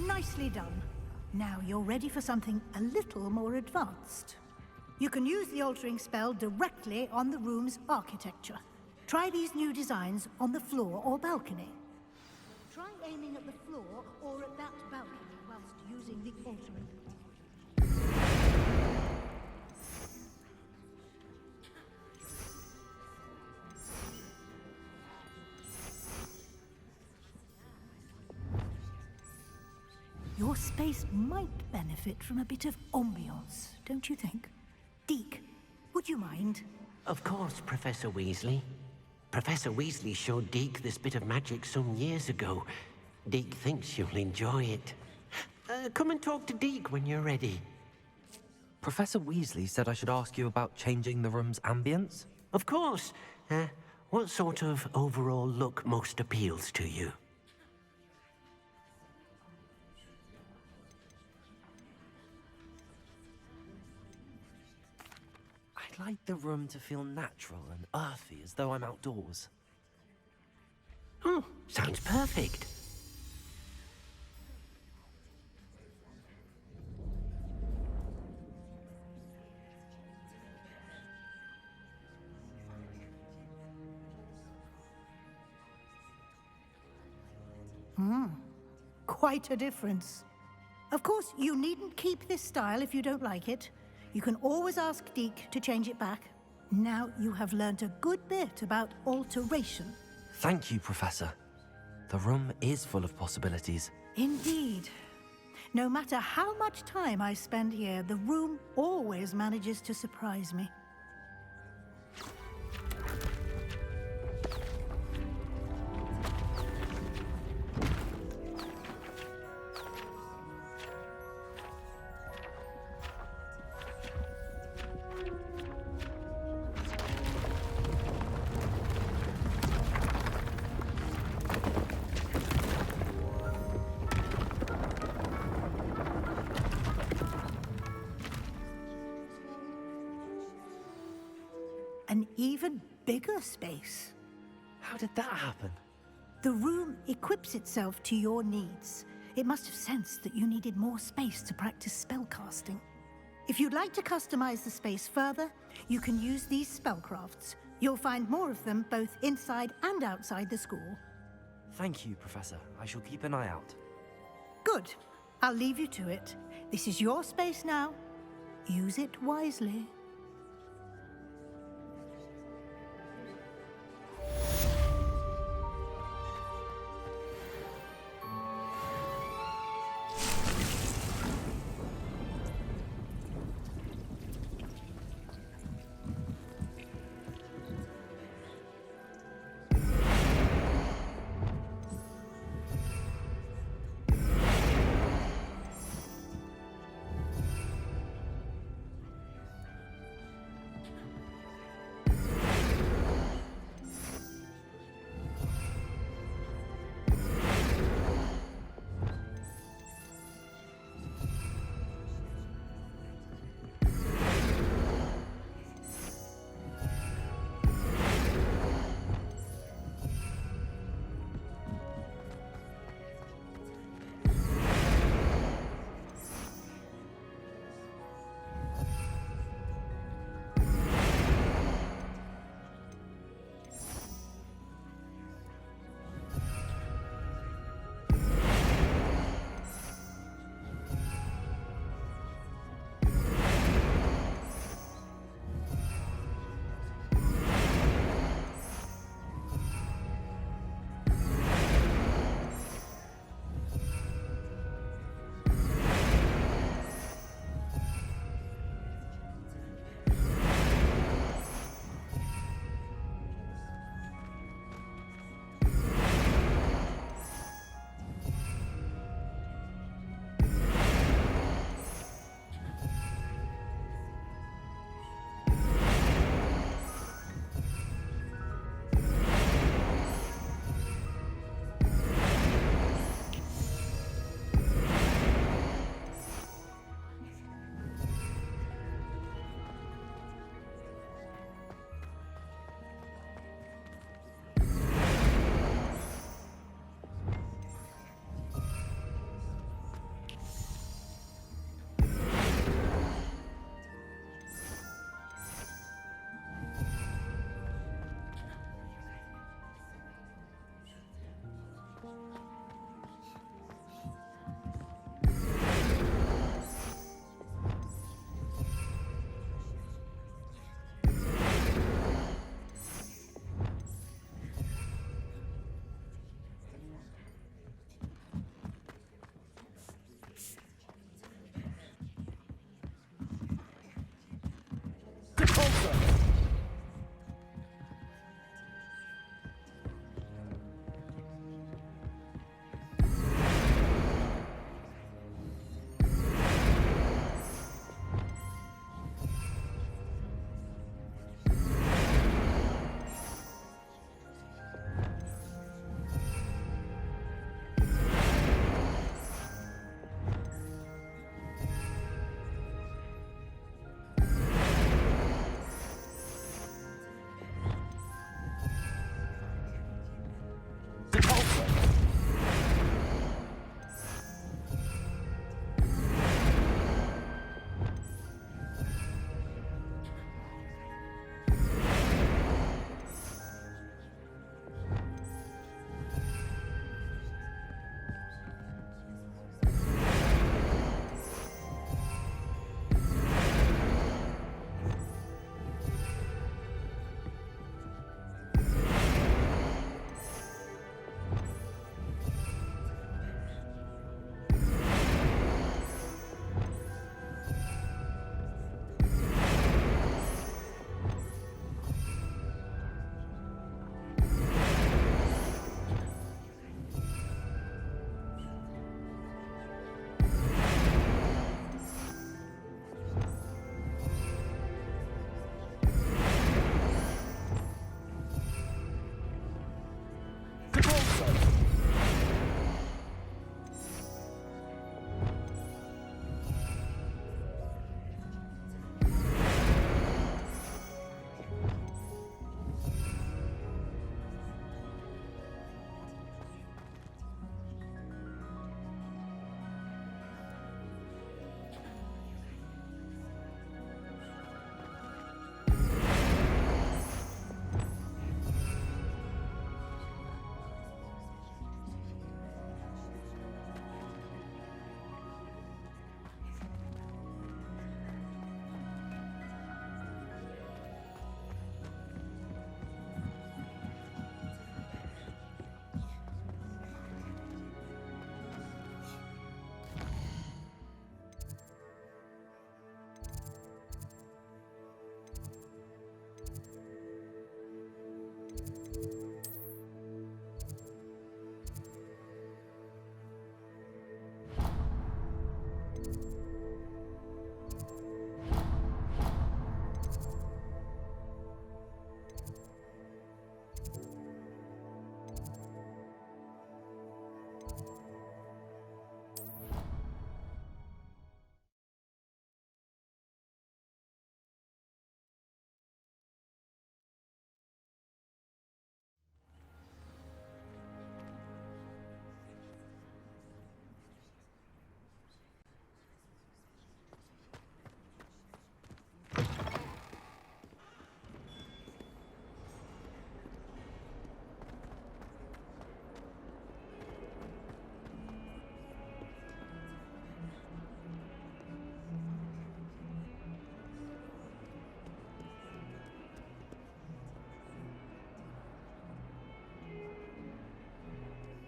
Nicely done. Now you're ready for something a little more advanced. You can use the altering spell directly on the room's architecture. Try these new designs on the floor or balcony. Try aiming at the floor or at that balcony whilst using the altering. Your space might benefit from a bit of ambiance, don't you think? Deke, would you mind? Of course, Professor Weasley. Professor Weasley showed Deke this bit of magic some years ago. Deke thinks you'll enjoy it. Come and talk to Deke when you're ready. Professor Weasley said I should ask you about changing the room's ambience? Of course. What sort of overall look most appeals to you? I'd like the room to feel natural and earthy, as though I'm outdoors. Oh, sounds perfect. Quite a difference. Of course, you needn't keep this style if you don't like it. You can always ask Deke to change it back. Now you have learnt a good bit about alteration. Thank you, Professor. The room is full of possibilities. Indeed. No matter how much time I spend here, the room always manages to surprise me. An even bigger space. How did that happen? The room equips itself to your needs. It must have sensed that you needed more space to practice spellcasting. If you'd like to customize the space further, you can use these spellcrafts. You'll find more of them both inside and outside the school. Thank you, Professor. I shall keep an eye out. Good. I'll leave you to it. This is your space now. Use it wisely.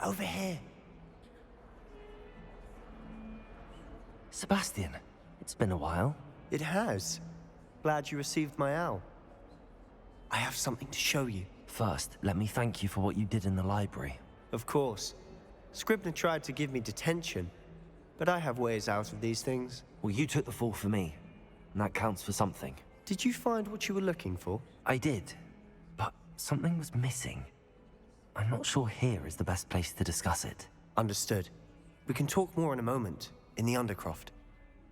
Over here. Sebastian, it's been a while. It has. Glad you received my owl. I have something to show you. First, let me thank you for what you did in the library. Of course. Scribner tried to give me detention, but I have ways out of these things. Well, you took the fall for me, and that counts for something. Did you find what you were looking for? I did, but something was missing. I'm not sure here is the best place to discuss it. Understood. We can talk more in a moment, in the Undercroft.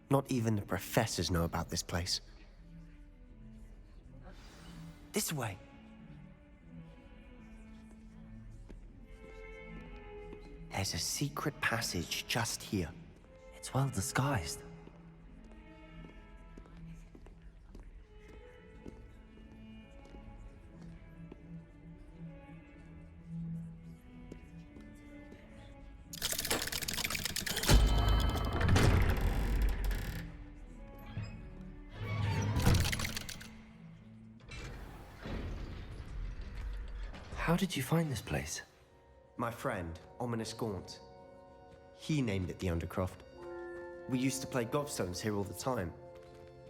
Not even the professors know about this place. This way. There's a secret passage just here. It's well disguised. How did you find this place? My friend, Ominous Gaunt. He named it the Undercroft. We used to play gobstones here all the time.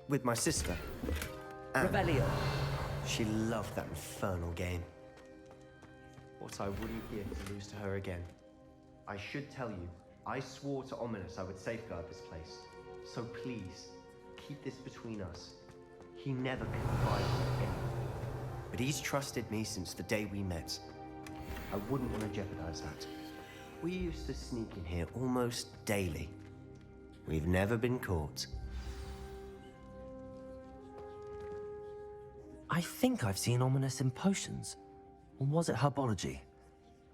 With my sister. Anne. Revelio. She loved that infernal game. What I wouldn't give to lose to her again. I should tell you, I swore to Ominous I would safeguard this place. So please, keep this between us. He never confided in anyone. But he's trusted me since the day we met. I wouldn't want to jeopardize that. We used to sneak in here almost daily. We've never been caught. I think I've seen Ominous in potions. Or was it herbology?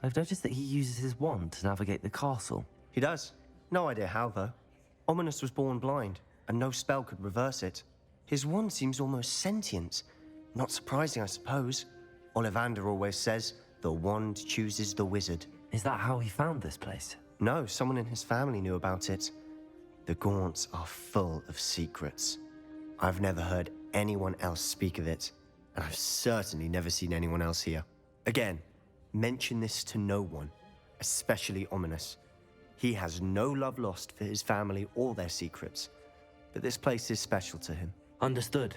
I've noticed that he uses his wand to navigate the castle. He does. No idea how, though. Ominous was born blind, and no spell could reverse it. His wand seems almost sentient. Not surprising, I suppose. Ollivander always says, the wand chooses the wizard. Is that how he found this place? No, someone in his family knew about it. The Gaunts are full of secrets. I've never heard anyone else speak of it, and I've certainly never seen anyone else here. Again, mention this to no one, especially Ominous. He has no love lost for his family or their secrets, but this place is special to him. Understood.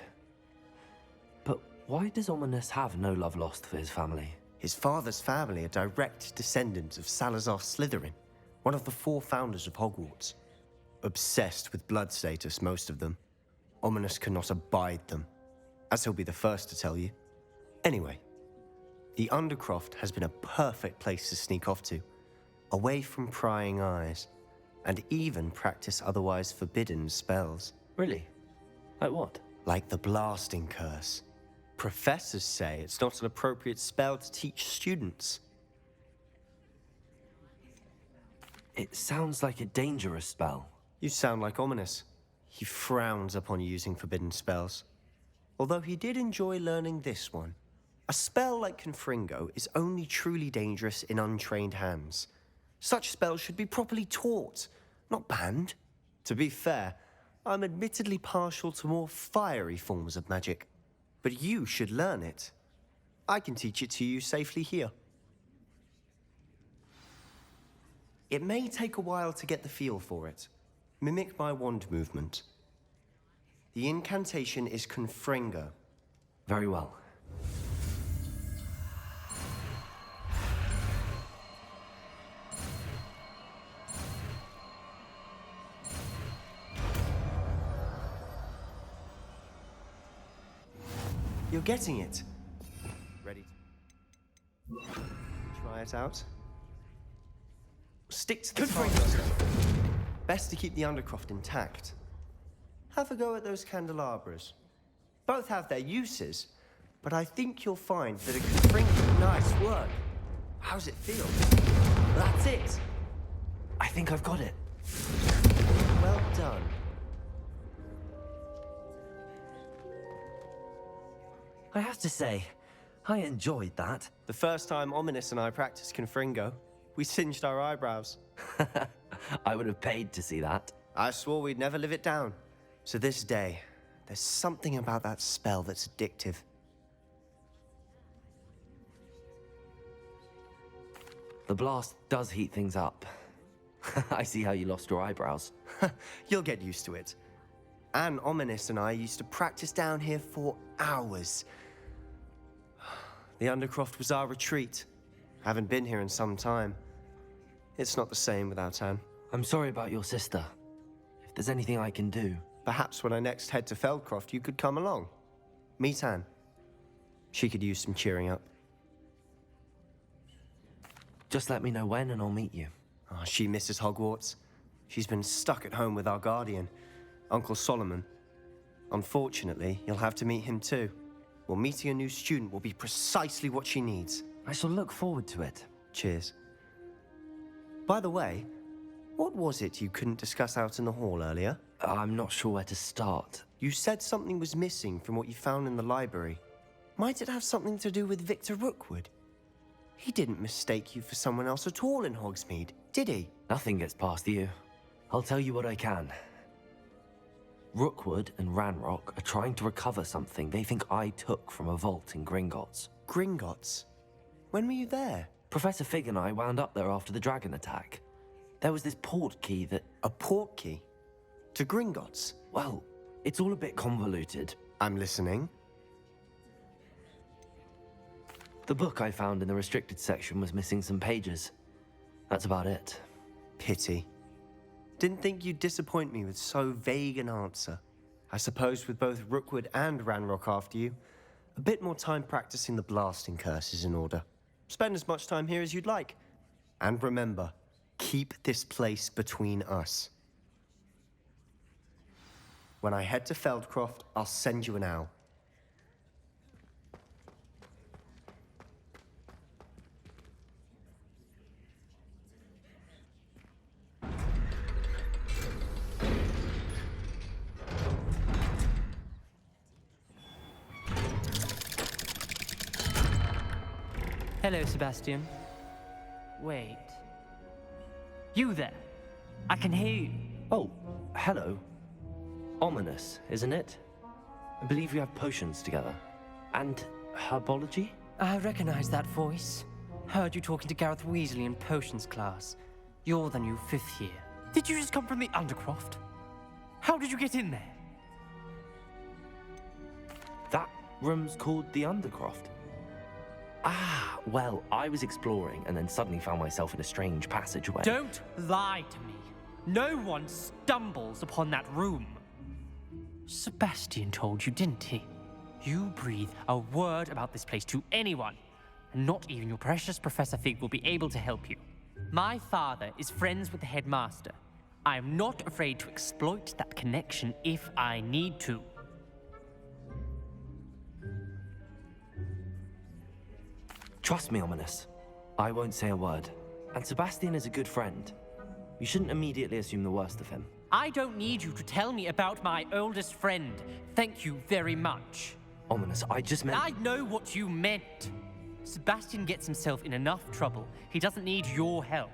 But why does Ominous have no love lost for his family? His father's family are direct descendants of Salazar Slytherin, one of the 4 founders of Hogwarts. Obsessed with blood status, most of them. Ominous cannot abide them, as he'll be the first to tell you. Anyway, the Undercroft has been a perfect place to sneak off to, away from prying eyes, and even practice otherwise forbidden spells. Really? Like what? Like the blasting curse. Professors say it's not an appropriate spell to teach students. It sounds like a dangerous spell. You sound like Ominous. He frowns upon using forbidden spells. Although he did enjoy learning this one. A spell like Confringo is only truly dangerous in untrained hands. Such spells should be properly taught, not banned. To be fair, I'm admittedly partial to more fiery forms of magic. But you should learn it. I can teach it to you safely here. It may take a while to get the feel for it. Mimic my wand movement. The incantation is Confringo. Very well. You're getting it. Ready? Try it out. Stick to the target. Best to keep the Undercroft intact. Have a go at those candelabras. Both have their uses, but I think you'll find that it can bring you nice work. How's it feel? That's it. I think I've got it. Well done. I have to say, I enjoyed that. The first time Ominous and I practiced Confringo, we singed our eyebrows. I would have paid to see that. I swore we'd never live it down. To this day, there's something about that spell that's addictive. The blast does heat things up. I see how you lost your eyebrows. You'll get used to it. Anne, Ominous, and I used to practice down here for hours. The Undercroft was our retreat. Haven't been here in some time. It's not the same without Anne. I'm sorry about your sister. If there's anything I can do... Perhaps when I next head to Feldcroft, you could come along. Meet Anne. She could use some cheering up. Just let me know when and I'll meet you. Oh, she misses Hogwarts. She's been stuck at home with our guardian, Uncle Solomon. Unfortunately, you'll have to meet him too. Well, meeting a new student will be precisely what she needs. I shall look forward to it. Cheers. By the way, what was it you couldn't discuss out in the hall earlier? I'm not sure where to start. You said something was missing from what you found in the library. Might it have something to do with Victor Rookwood? He didn't mistake you for someone else at all in Hogsmeade, did he? Nothing gets past you. I'll tell you what I can. Rookwood and Ranrock are trying to recover something they think I took from a vault in Gringotts. Gringotts? When were you there? Professor Fig and I wound up there after the dragon attack. There was this port key that... A port key? To Gringotts? Well, it's all a bit convoluted. I'm listening. The book I found in the restricted section was missing some pages. That's about it. Pity. Didn't think you'd disappoint me with so vague an answer. I suppose with both Rookwood and Ranrock after you, a bit more time practicing the blasting curse is in order. Spend as much time here as you'd like. And remember, keep this place between us. When I head to Feldcroft, I'll send you an owl. Hello, Sebastian. Wait. You there? I can hear you. Oh, hello. Ominous, isn't it? I believe we have potions together. And herbology? I recognize that voice. Heard you talking to Gareth Weasley in potions class. You're the new 5th year. Did you just come from the Undercroft? How did you get in there? That room's called the Undercroft. Ah, well, I was exploring and then suddenly found myself in a strange passageway. Don't lie to me. No one stumbles upon that room. Sebastian told you, didn't he? You breathe a word about this place to anyone, and not even your precious Professor Fig will be able to help you. My father is friends with the headmaster. I am not afraid to exploit that connection if I need to. Trust me, Ominous. I won't say a word. And Sebastian is a good friend. You shouldn't immediately assume the worst of him. I don't need you to tell me about my oldest friend. Thank you very much. Ominous, I just meant... I know what you meant. Sebastian gets himself in enough trouble. He doesn't need your help.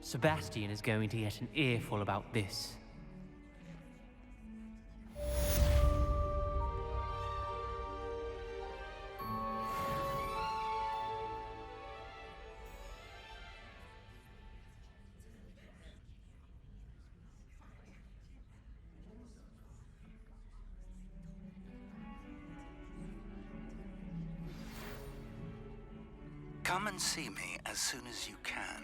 Sebastian is going to get an earful about this. Come and see me as soon as you can.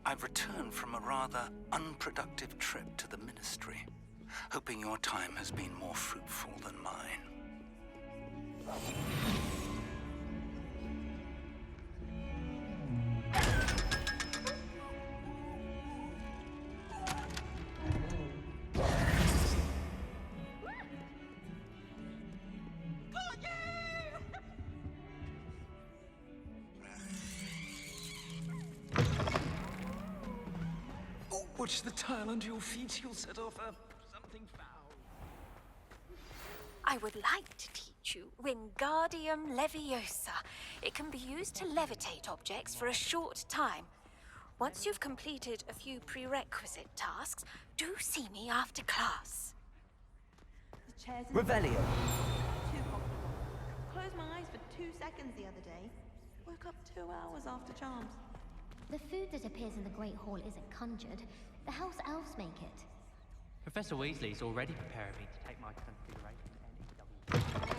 I've returned from a rather unproductive trip to the Ministry, hoping your time has been more fruitful than mine. Watch the tile under your feet, you'll set off something foul. I would like to teach you Wingardium Leviosa. It can be used to levitate objects for a short time. Once you've completed a few prerequisite tasks, do see me after class. Revelio. Closed my eyes for 2 seconds the other day. Woke up 2 hours after charms. The food that appears in the Great Hall isn't conjured. The house elves make it. Professor Weasley's already preparing me to take my configuration to NEW.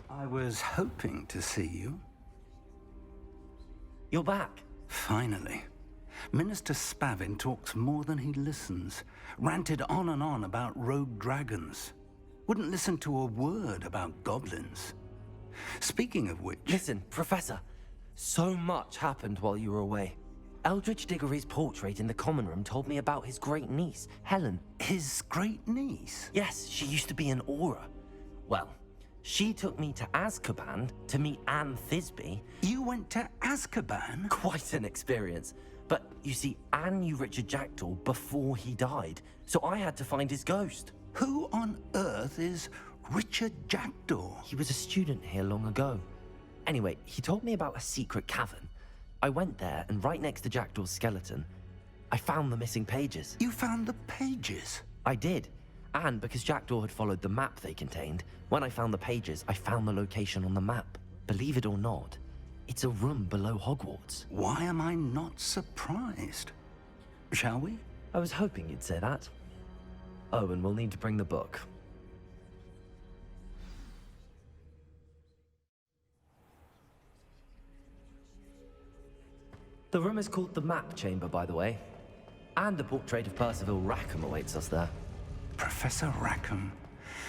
I was hoping to see you. You're back. Finally. Minister Spavin talks more than he listens. Ranted on and on about rogue dragons. Wouldn't listen to a word about goblins. Speaking of which... Listen, Professor. So much happened while you were away. Eldridge Diggory's portrait in the common room told me about his great niece, Helen. His great niece? Yes, she used to be an Auror. Well, she took me to Azkaban to meet Anne Thisbe. You went to Azkaban? Quite an experience. But you see, Anne knew Richard Jackdaw before he died, so I had to find his ghost. Who on earth is Richard Jackdaw? He was a student here long ago. Anyway, he told me about a secret cavern. I went there, and right next to Jackdaw's skeleton, I found the missing pages. You found the pages? I did. And because Jackdaw had followed the map they contained, when I found the pages, I found the location on the map. Believe it or not, it's a room below Hogwarts. Why am I not surprised? Shall we? I was hoping you'd say that. Oh, and we'll need to bring the book. The room is called the Map Chamber, by the way. And a portrait of Percival Rackham awaits us there. Professor Rackham.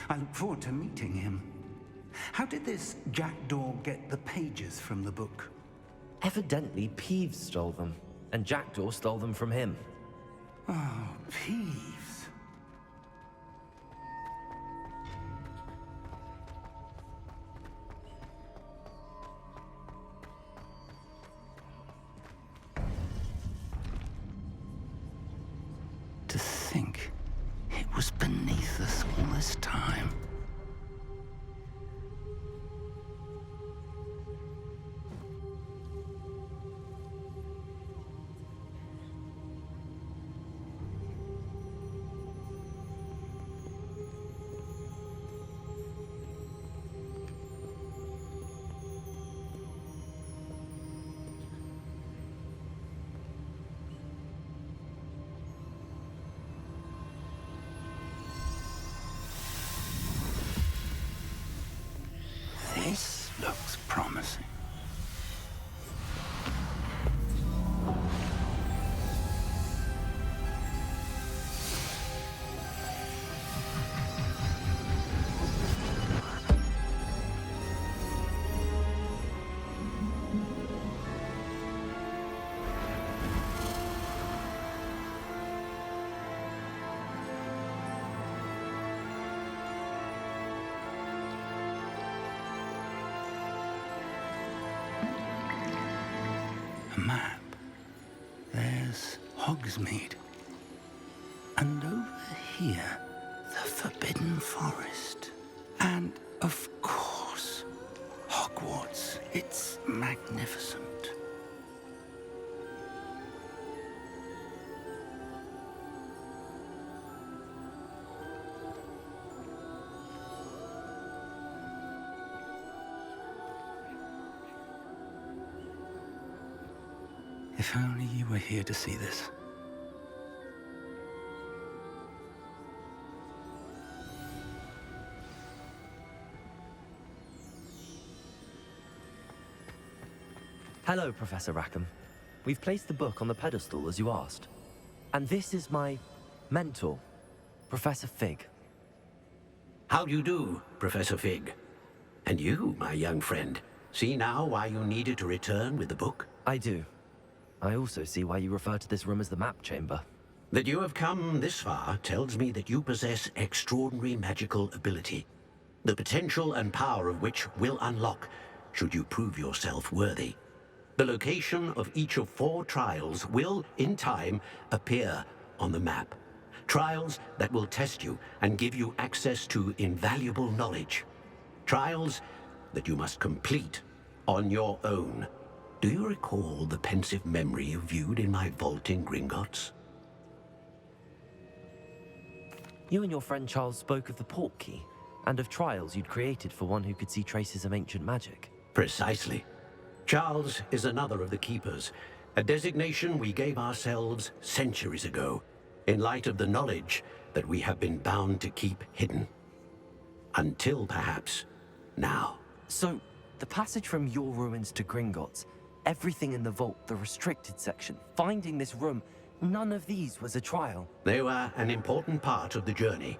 I look forward to meeting him. How did this Jackdaw get the pages from the book? Evidently, Peeves stole them, and Jackdaw stole them from him. Oh, Peeves. To think it was beneath us all this time. This looks promising. A map. There's Hogsmeade. And over here, the Forbidden Forest. And, of course, Hogwarts. It's magnificent. If only you were here to see this. Hello, Professor Rackham. We've placed the book on the pedestal as you asked. And this is my mentor, Professor Fig. How do you do, Professor Fig? And you, my young friend, see now why you needed to return with the book? I do. I also see why you refer to this room as the map chamber. That you have come this far tells me that you possess extraordinary magical ability, the potential and power of which will unlock should you prove yourself worthy. The location of each of 4 trials will, in time, appear on the map. Trials that will test you and give you access to invaluable knowledge. Trials that you must complete on your own. Do you recall the pensive memory you viewed in my vault in Gringotts? You and your friend Charles spoke of the port key, and of trials you'd created for one who could see traces of ancient magic. Precisely. Charles is another of the Keepers, a designation we gave ourselves centuries ago, in light of the knowledge that we have been bound to keep hidden. Until, perhaps, now. So, the passage from your ruins to Gringotts, everything in the vault, the restricted section, finding this room, none of these was a trial. They were an important part of the journey,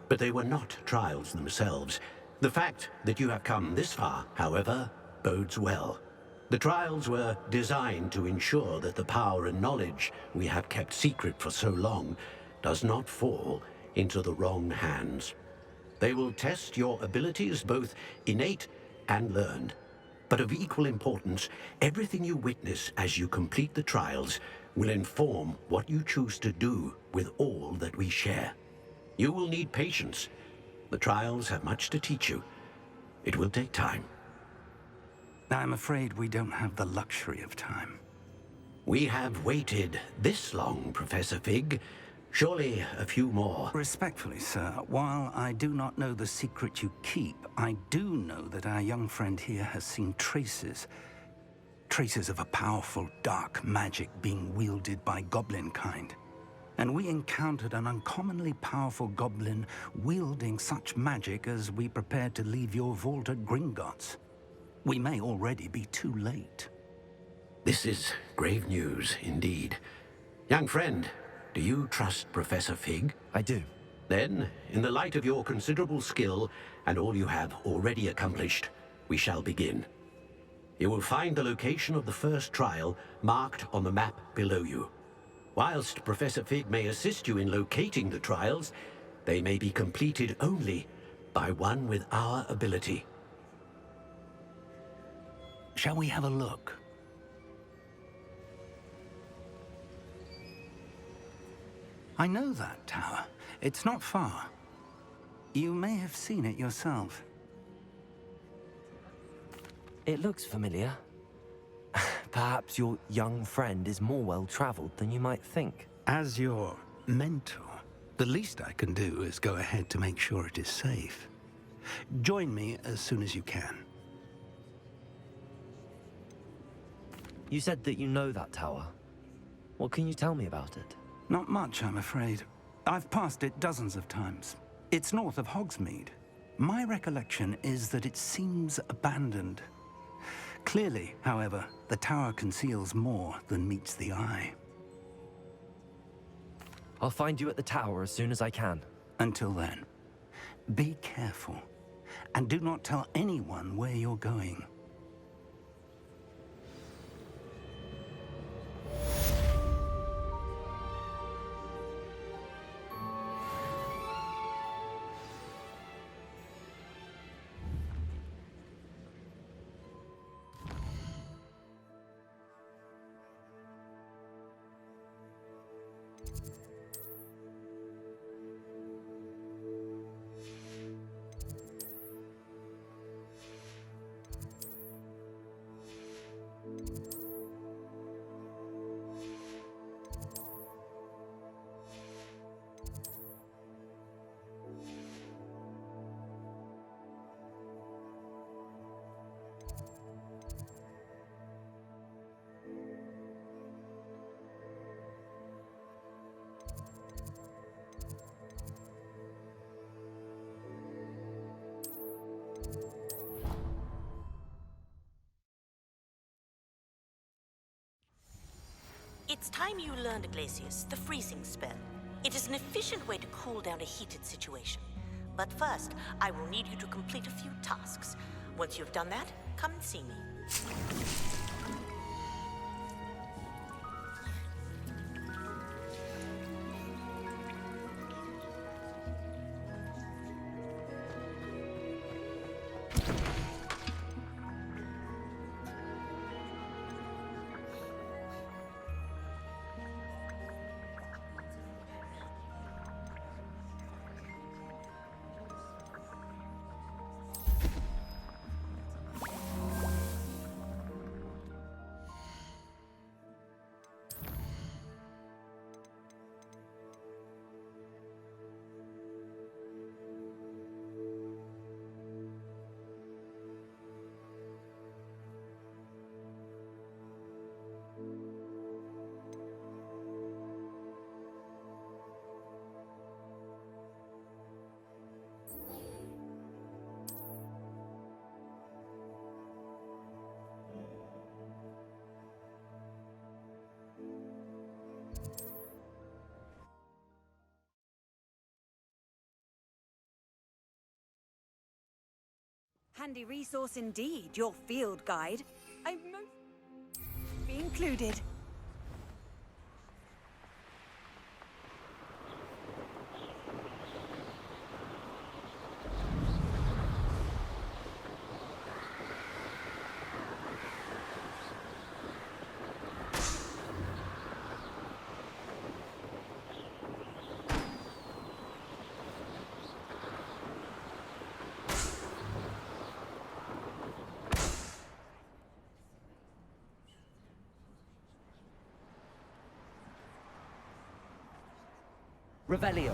but they were not trials themselves. The fact that you have come this far, however, bodes well. The trials were designed to ensure that the power and knowledge we have kept secret for so long does not fall into the wrong hands. They will test your abilities, both innate and learned. But of equal importance, everything you witness as you complete the trials will inform what you choose to do with all that we share. You will need patience. The trials have much to teach you. It will take time. I'm afraid we don't have the luxury of time. We have waited this long, Professor Fig. Surely a few more. Respectfully, sir, while I do not know the secret you keep, I do know that our young friend here has seen traces of a powerful dark magic being wielded by goblin kind. And we encountered an uncommonly powerful goblin wielding such magic as we prepared to leave your vault at Gringotts. We may already be too late. This is grave news indeed. Young friend, do you trust Professor Fig? I do. Then, in the light of your considerable skill and all you have already accomplished, we shall begin. You will find the location of the first trial marked on the map below you. Whilst Professor Fig may assist you in locating the trials, they may be completed only by one with our ability. Shall we have a look? I know that tower. It's not far. You may have seen it yourself. It looks familiar. Perhaps your young friend is more well-traveled than you might think. As your mentor, the least I can do is go ahead to make sure it is safe. Join me as soon as you can. You said that you know that tower. What can you tell me about it? Not much, I'm afraid. I've passed it dozens of times. It's north of Hogsmeade. My recollection is that it seems abandoned. Clearly, however, the tower conceals more than meets the eye. I'll find you at the tower as soon as I can. Until then, be careful, and do not tell anyone where you're going. It's time you learned, Glacius, the freezing spell. It is an efficient way to cool down a heated situation. But first, I will need you to complete a few tasks. Once you've done that, come and see me. Handy resource indeed, your field guide. I most be included. Revelio.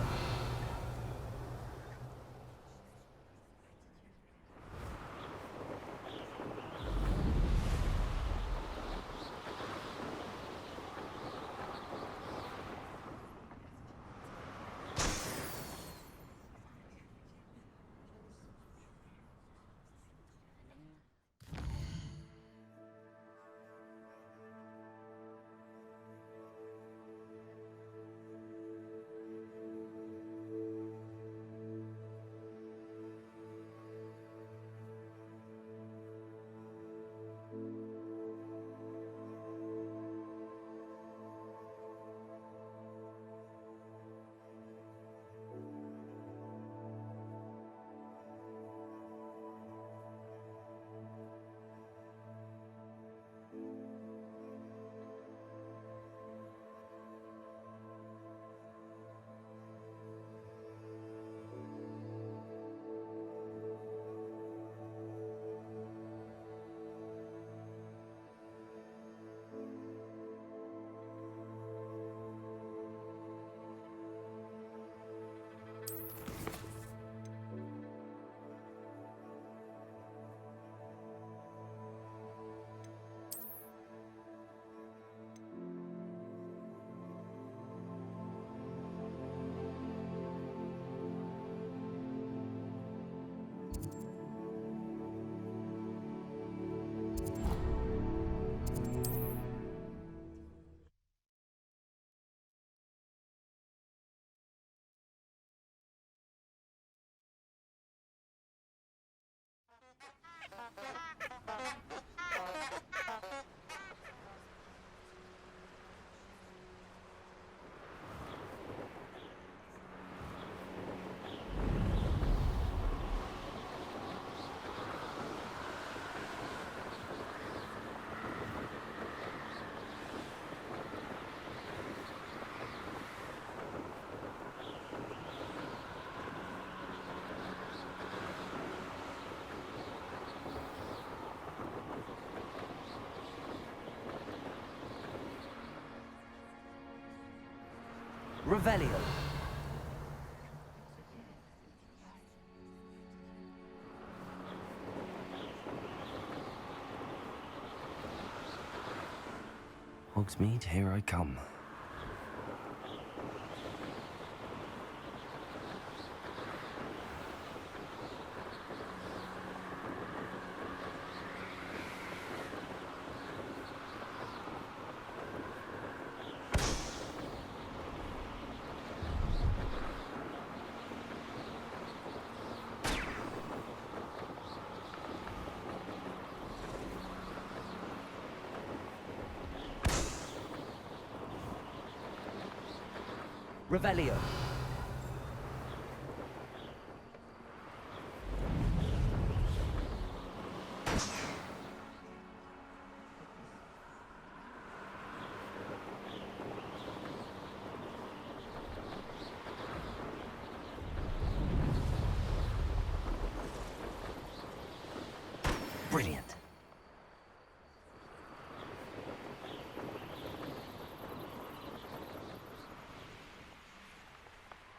Revelio. Hogsmeade, here I come. Revelio. Brilliant.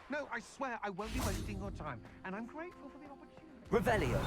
No, I swear I won't be wasting your time, and I'm grateful for the opportunity. Revelio.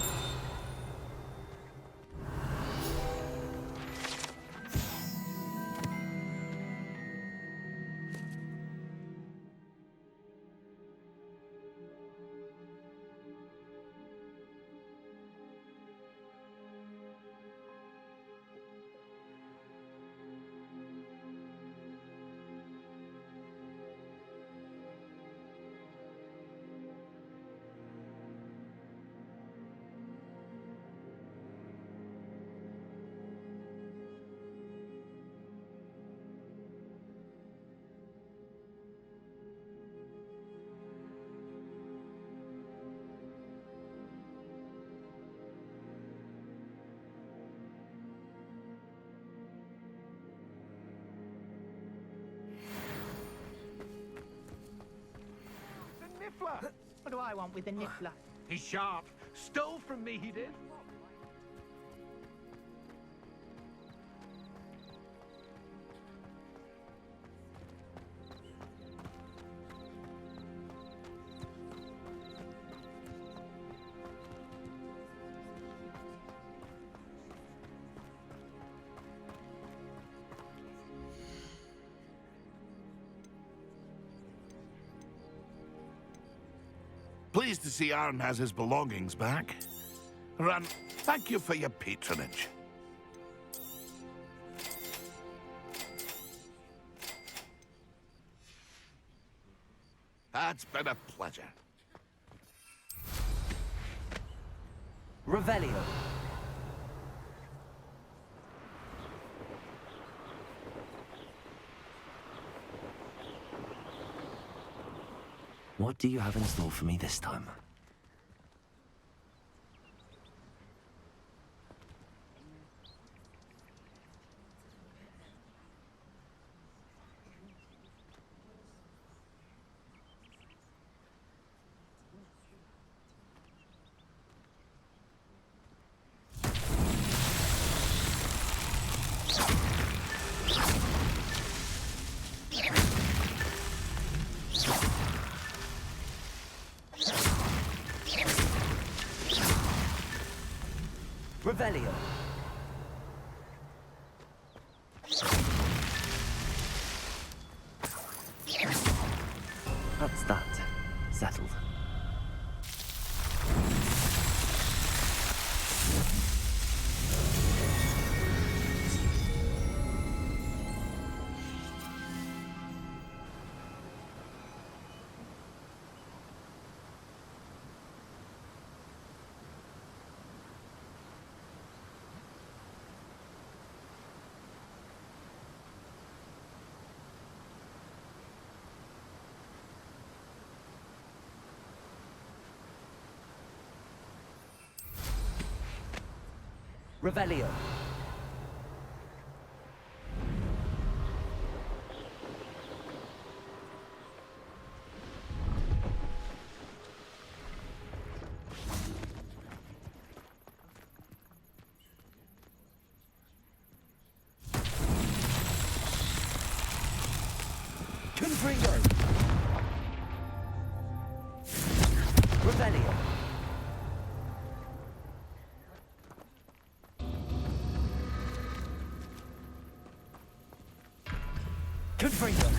Niffler! What do I want with the Niffler? He's sharp. Stole from me, he did. Pleased to see Aaron has his belongings back. Ran, thank you for your patronage. It's been a pleasure. Revelio. What do you have in store for me this time? Revelio. That's that. Settled. Revelio. Confringo. Revelio. Confringo.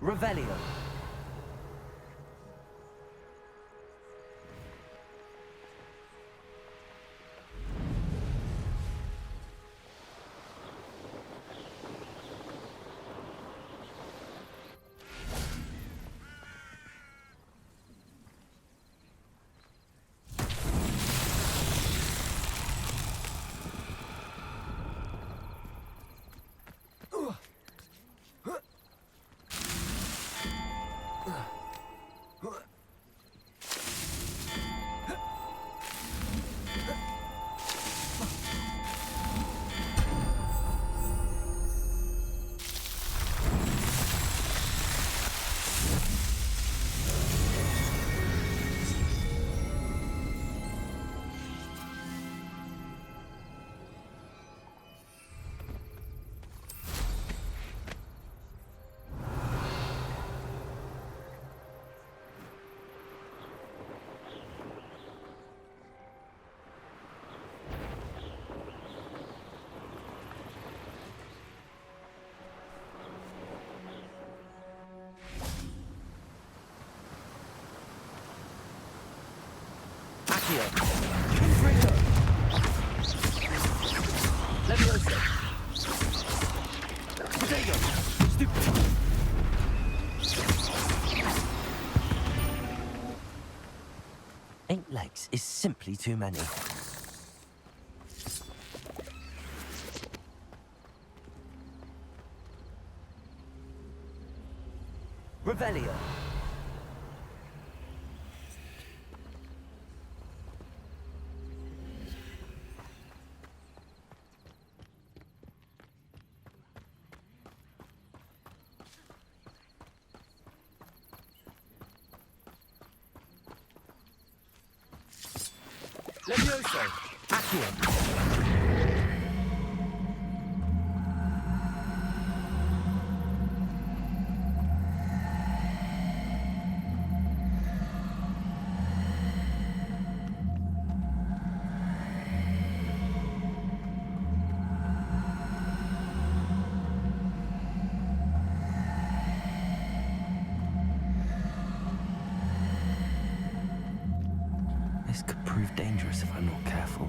Revelio. Accio. Confringo. Levioso. Protego. Stupid. Eight legs is simply too many. Revelio. Levioso. Accio. This could prove dangerous if I'm not careful.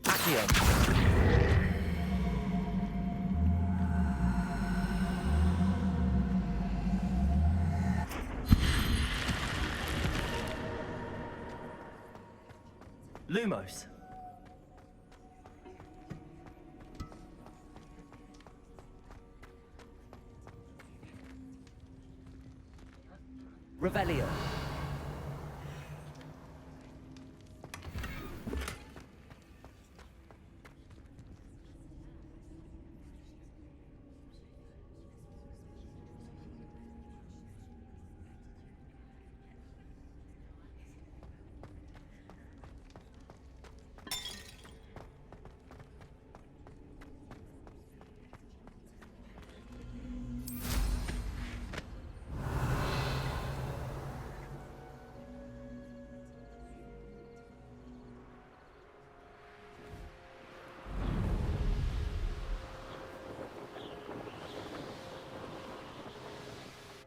Accio. Lumos. Revelio.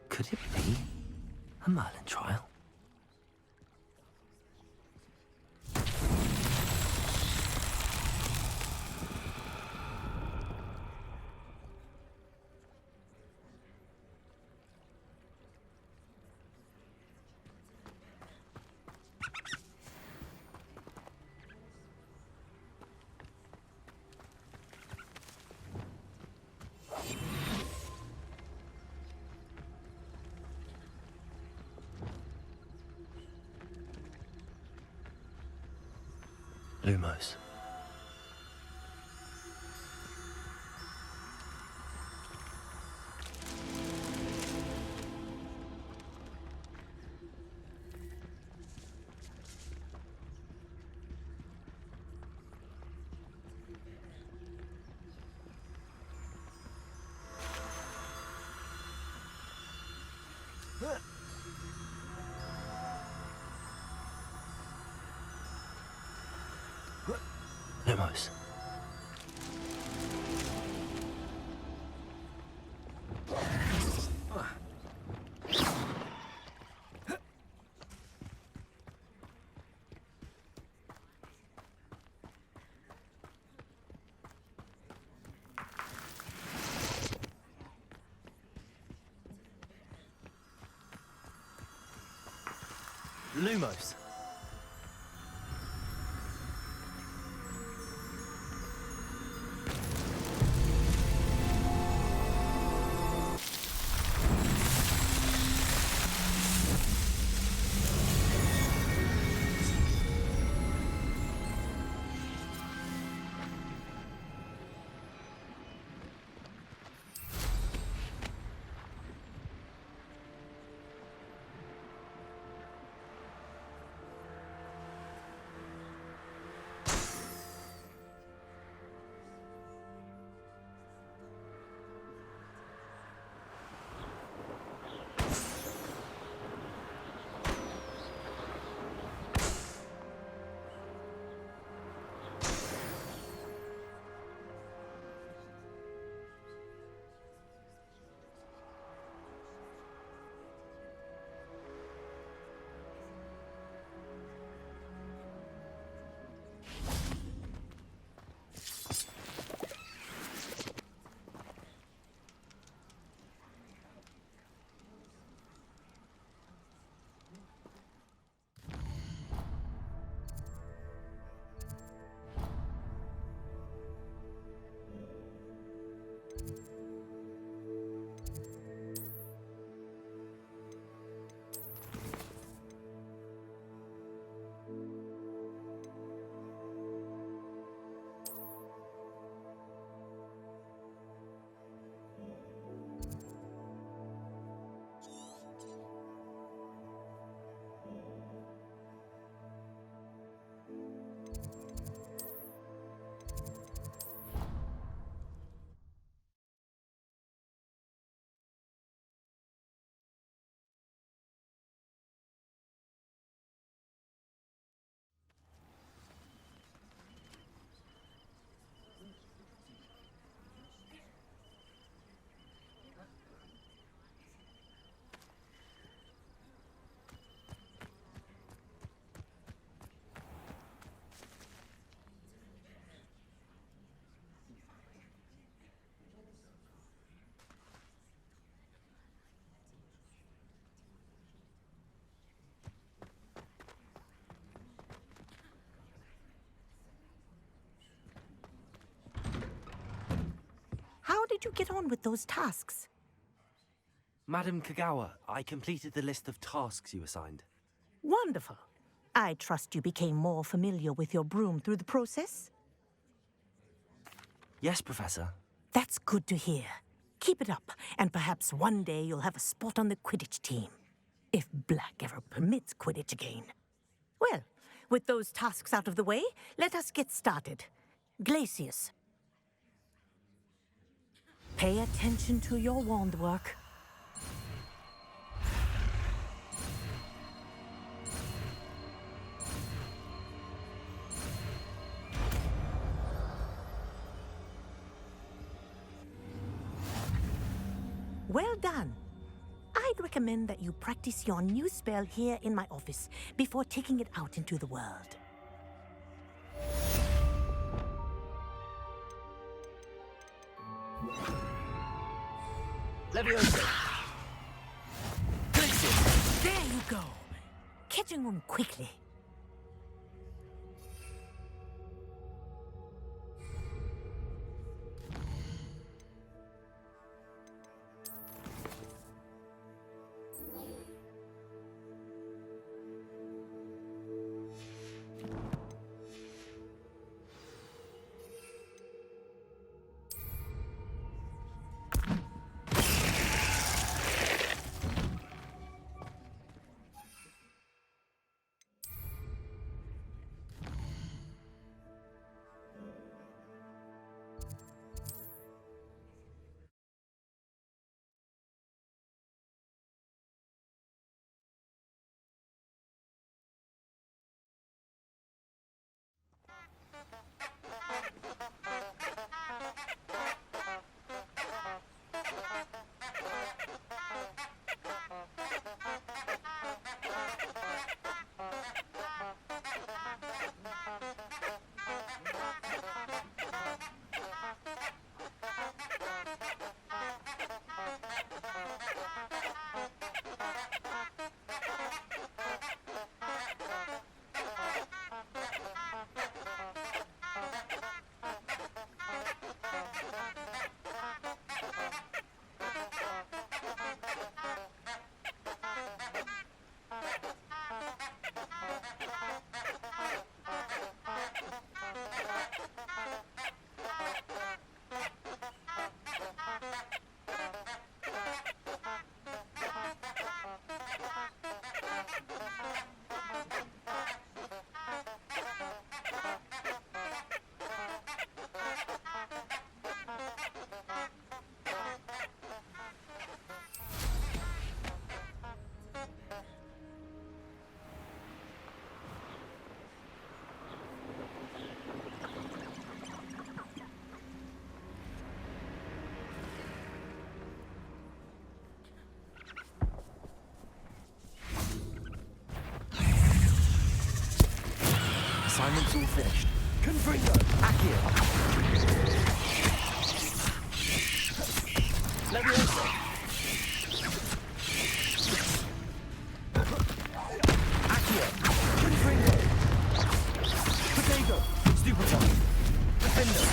Could it be a Merlin trial? Lumos. Lumos. Lumos. How did you get on with those tasks? Madam Kagawa, I completed the list of tasks you assigned. Wonderful. I trust you became more familiar with your broom through the process? Yes, Professor. That's good to hear. Keep it up, and perhaps one day you'll have a spot on the Quidditch team. If Black ever permits Quidditch again. Well, with those tasks out of the way, let us get started. Glacius. Pay attention to your wand work. Well done. I'd recommend that you practice your new spell here in my office before taking it out into the world. Leviosa! There you go. Catching them quickly. Assignment's all finished. Confringo! Accio! Leviosa! Accio! Confringo! Potato! Stupefy! Defender!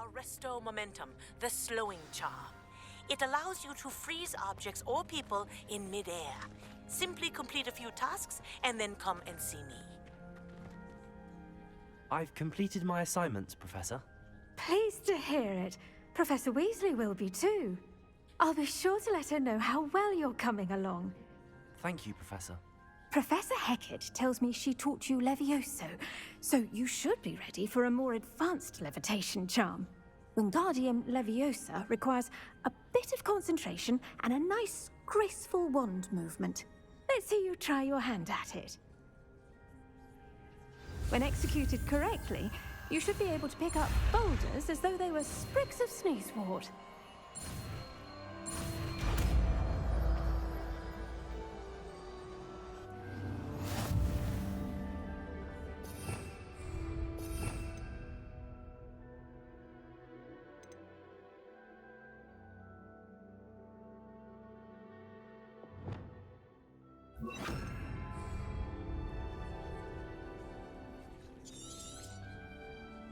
Arresto momentum, the slowing charm. It allows you to freeze objects or people in midair. Simply complete a few tasks and then come and see me. I've completed my assignments, Professor. Pleased to hear it. Professor Weasley will be too. I'll be sure to let her know how well you're coming along. Thank you, Professor. Professor Hecat tells me she taught you Levioso, so you should be ready for a more advanced levitation charm. Wingardium Leviosa requires a bit of concentration and a nice, graceful wand movement. Let's see you try your hand at it. When executed correctly, you should be able to pick up boulders as though they were sprigs of sneezewort.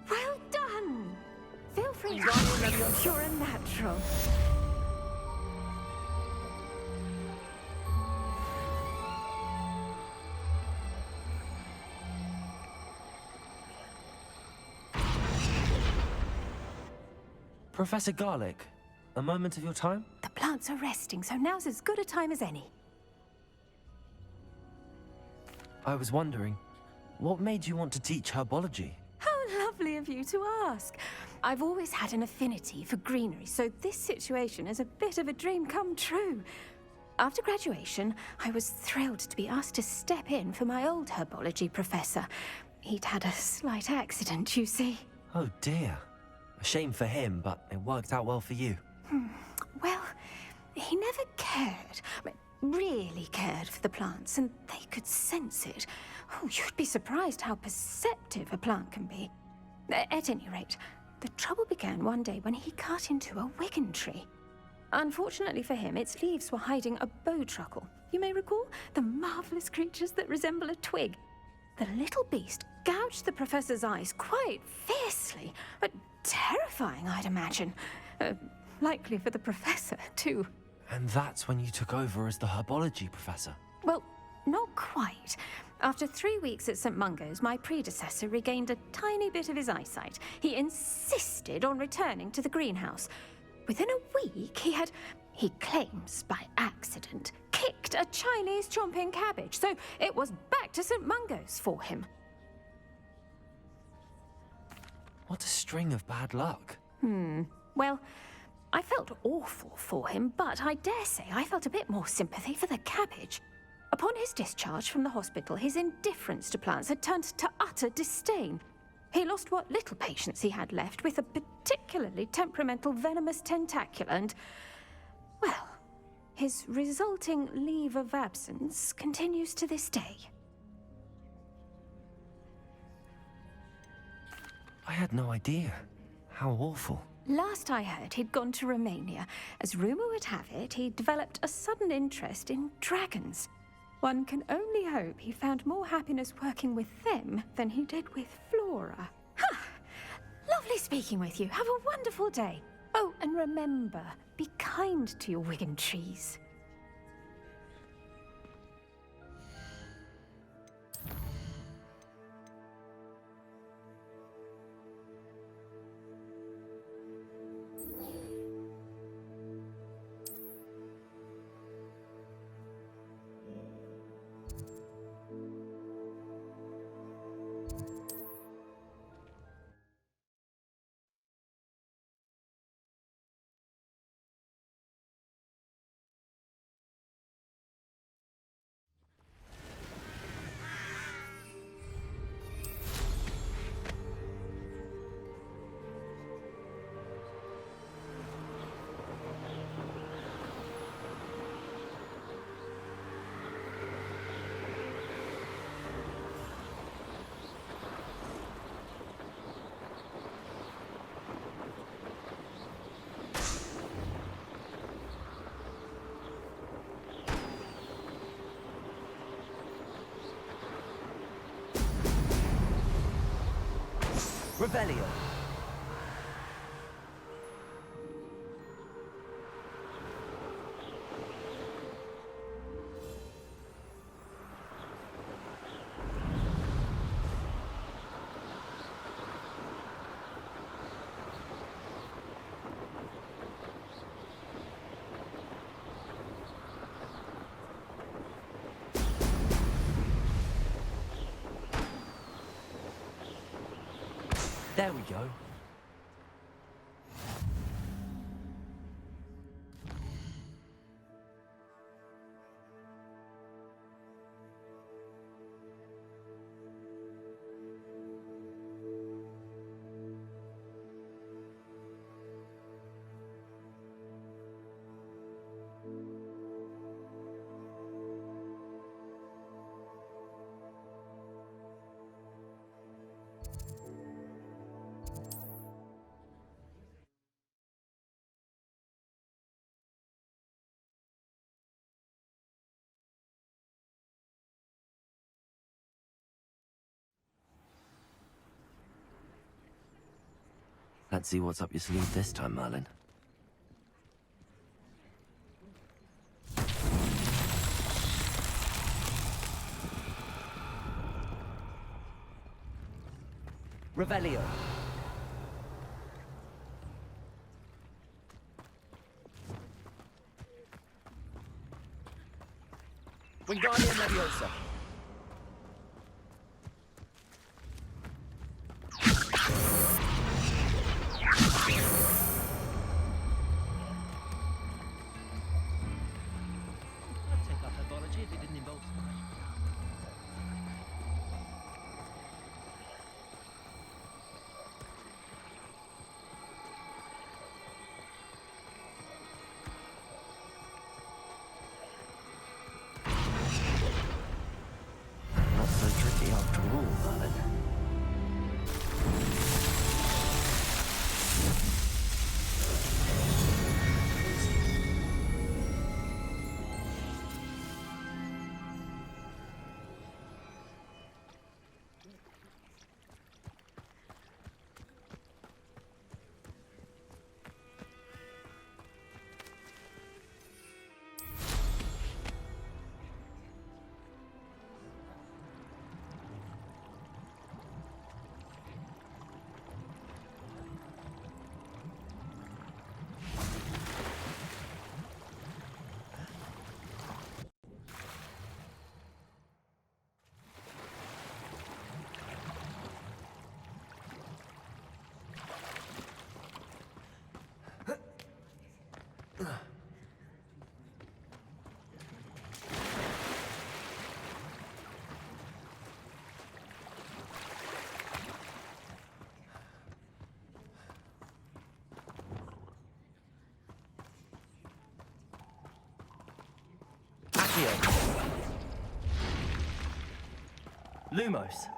Well done! Feel free to... You're a natural. Professor Garlick, a moment of your time? The plants are resting, so now's as good a time as any. I was wondering, what made you want to teach herbology? How lovely of you to ask. I've always had an affinity for greenery, so this situation is a bit of a dream come true. After graduation, I was thrilled to be asked to step in for my old herbology professor. He'd had a slight accident, you see. Oh dear. A shame for him, but it worked out well for you. Well, he never cared, really cared for the plants, and they could sense it. Oh, you'd be surprised how perceptive a plant can be. At any rate, the trouble began one day when he cut into a Wigan tree. Unfortunately for him, its leaves were hiding a bowtruckle. You may recall the marvelous creatures that resemble a twig. The little beast gouged the professor's eyes quite fiercely, but terrifying, I'd imagine. Likely for the professor, too. And that's when you took over as the herbology professor? Well, not quite. After 3 weeks at St. Mungo's, my predecessor regained a tiny bit of his eyesight. He insisted on returning to the greenhouse. Within a week, he claims by accident, kicked a Chinese chomping cabbage, so it was back to St. Mungo's for him. What a string of bad luck. Well, I felt awful for him, but I dare say I felt a bit more sympathy for the cabbage. Upon his discharge from the hospital, his indifference to plants had turned to utter disdain. He lost what little patience he had left with a particularly temperamental venomous tentacula and, well, his resulting leave of absence continues to this day. I had no idea. How awful. Last I heard, he'd gone to Romania. As rumour would have it, he'd developed a sudden interest in dragons. One can only hope he found more happiness working with them than he did with Flora. Ha! Lovely speaking with you. Have a wonderful day. Oh, and remember, be kind to your Wigan trees. Revelio. There we go. Let's see what's up your sleeve this time, Merlin. Revelio. Wingardium Leviosa. Not so tricky after all, Merlin. Lumos.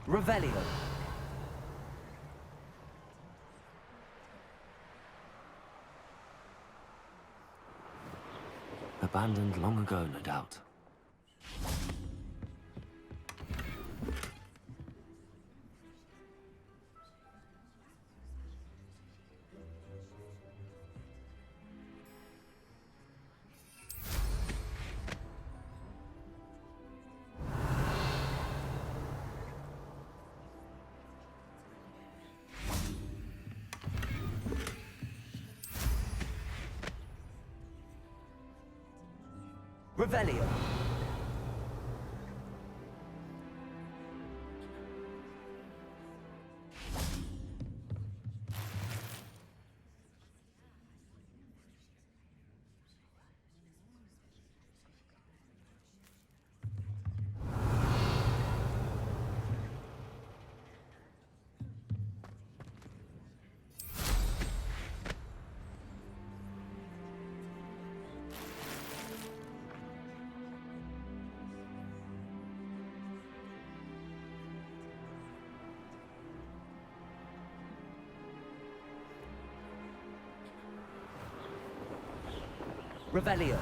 Revelio. Abandoned long ago, no doubt. Revelio. Revelio.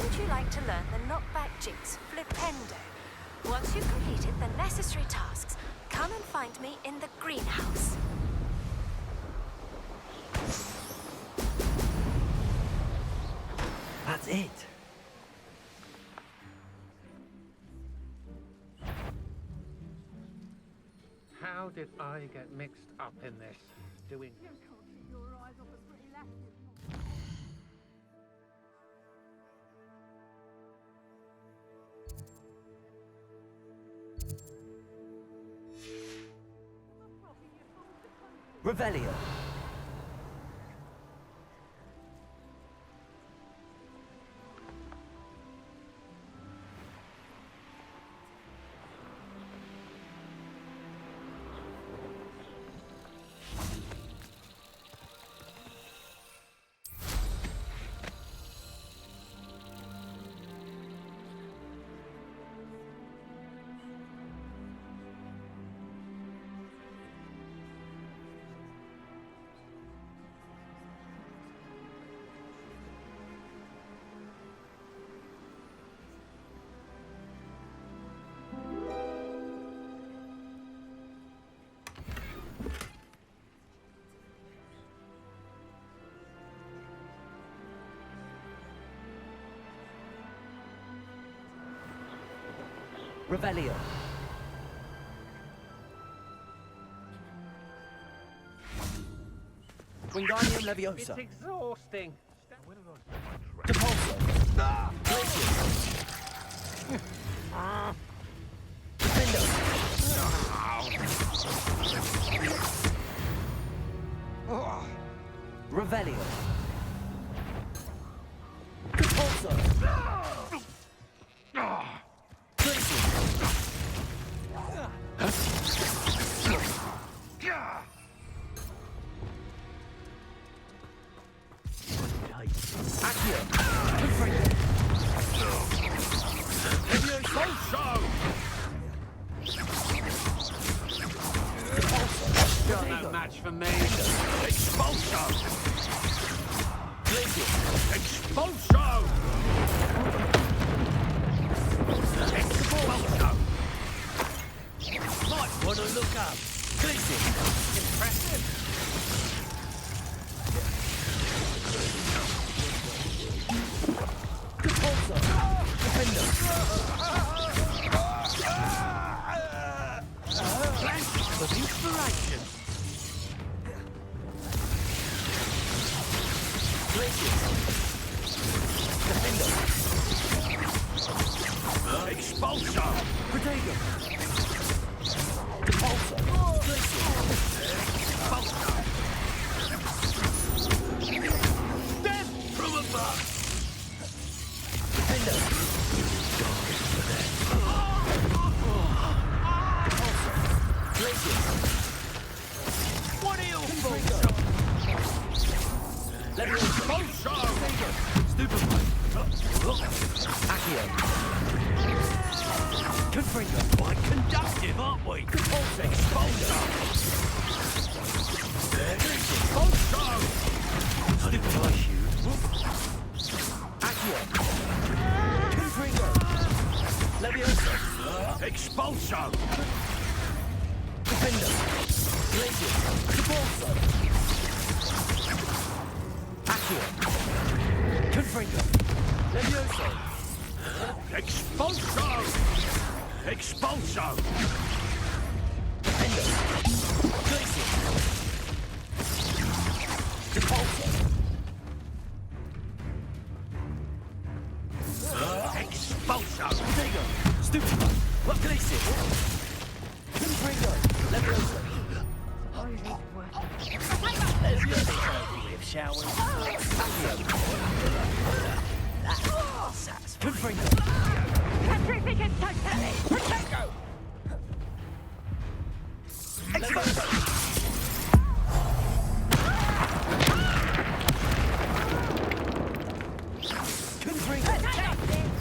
Would you like to learn the knockback jigs flipendo? Once you've completed the necessary tasks, come and find me in the greenhouse. That's it. How did I get mixed up in this? Doing... Revelio. Revelio. Wingardium Leviosa. It's exhausting. Depulso. Revelio. Depulso. Got no match for me. Expulso! Expulso! Expulso! Might want to look up. Impressive. Expulsor! Protego! Depulsor! Expulsor! Death from above! Defender! Depulsor! Glacius! What are you for? Leviosa! Stupefy! Accio! Confringo! Quite conductive, aren't we? Depulsor! Expulsor! Expulsor! Stupefy shoot! Accio! Confringo! Leviosa! Expulsor! Defender! Glacius! Depulsor! Accio! Confringo! Leviosa! Expulsor! Expulsor! Defender! Glacius! Depulsor! Expulsor! Protego! Stupefy! Glacius! Confringo! Leviosa! Showers. Confringo! Petrificate totally! Protego! Expulsor! Confringo!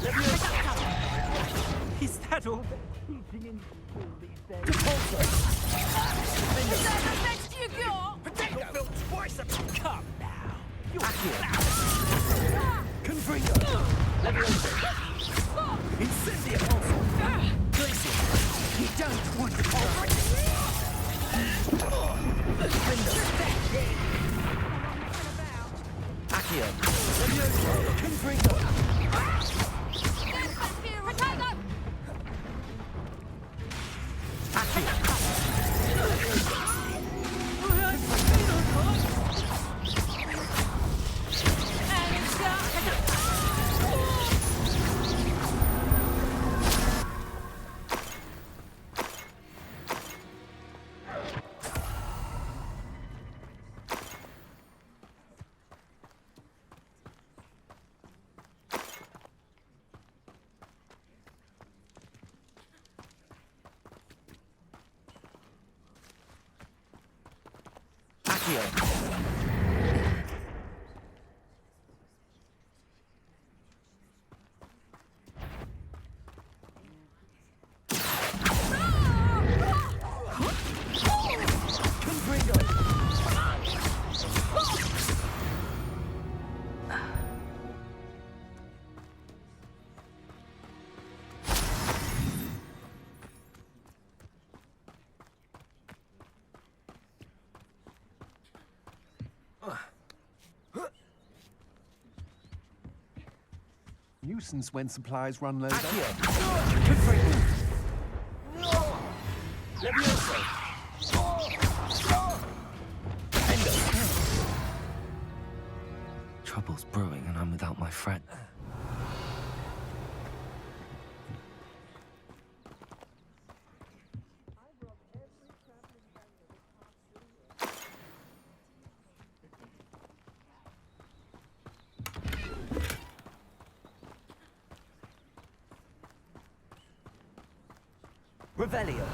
Leviosa! Is that all? Depulsor! Protego! Built twice a come now. Accio! Confringo! Leviosa! Incendia! Glacius! You don't want to pulse! Defender! Accio! Leviosa! Confringo! Accio! Accio! Confringo! Nuisance when supplies run low. though. Accio! Confringo! Leviosa! Defender! Trouble's brewing and I'm without my friend. Revelio.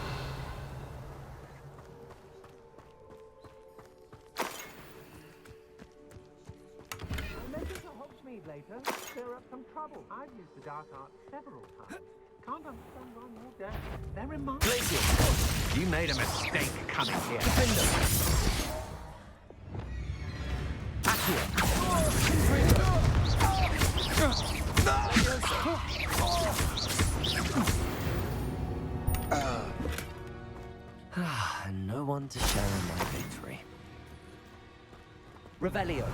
Later, stir up some trouble. I've used the dark art several times. Can't understand why more dead. They're remarkable. Glacius! You made a mistake coming here. Defender! Accio! Confringo! And no one to share in my victory. Revelio.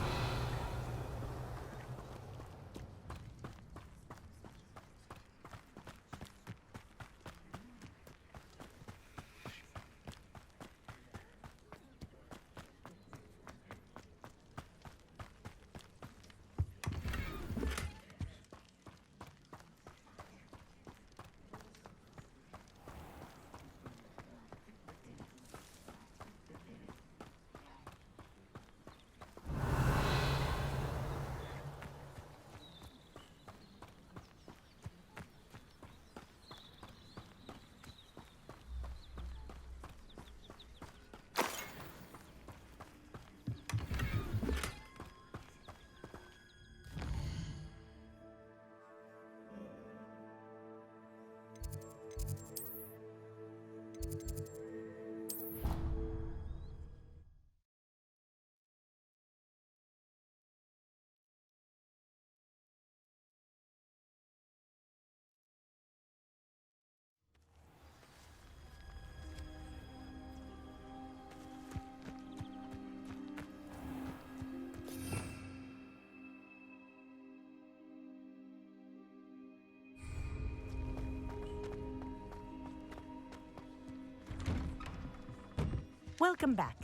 Welcome back.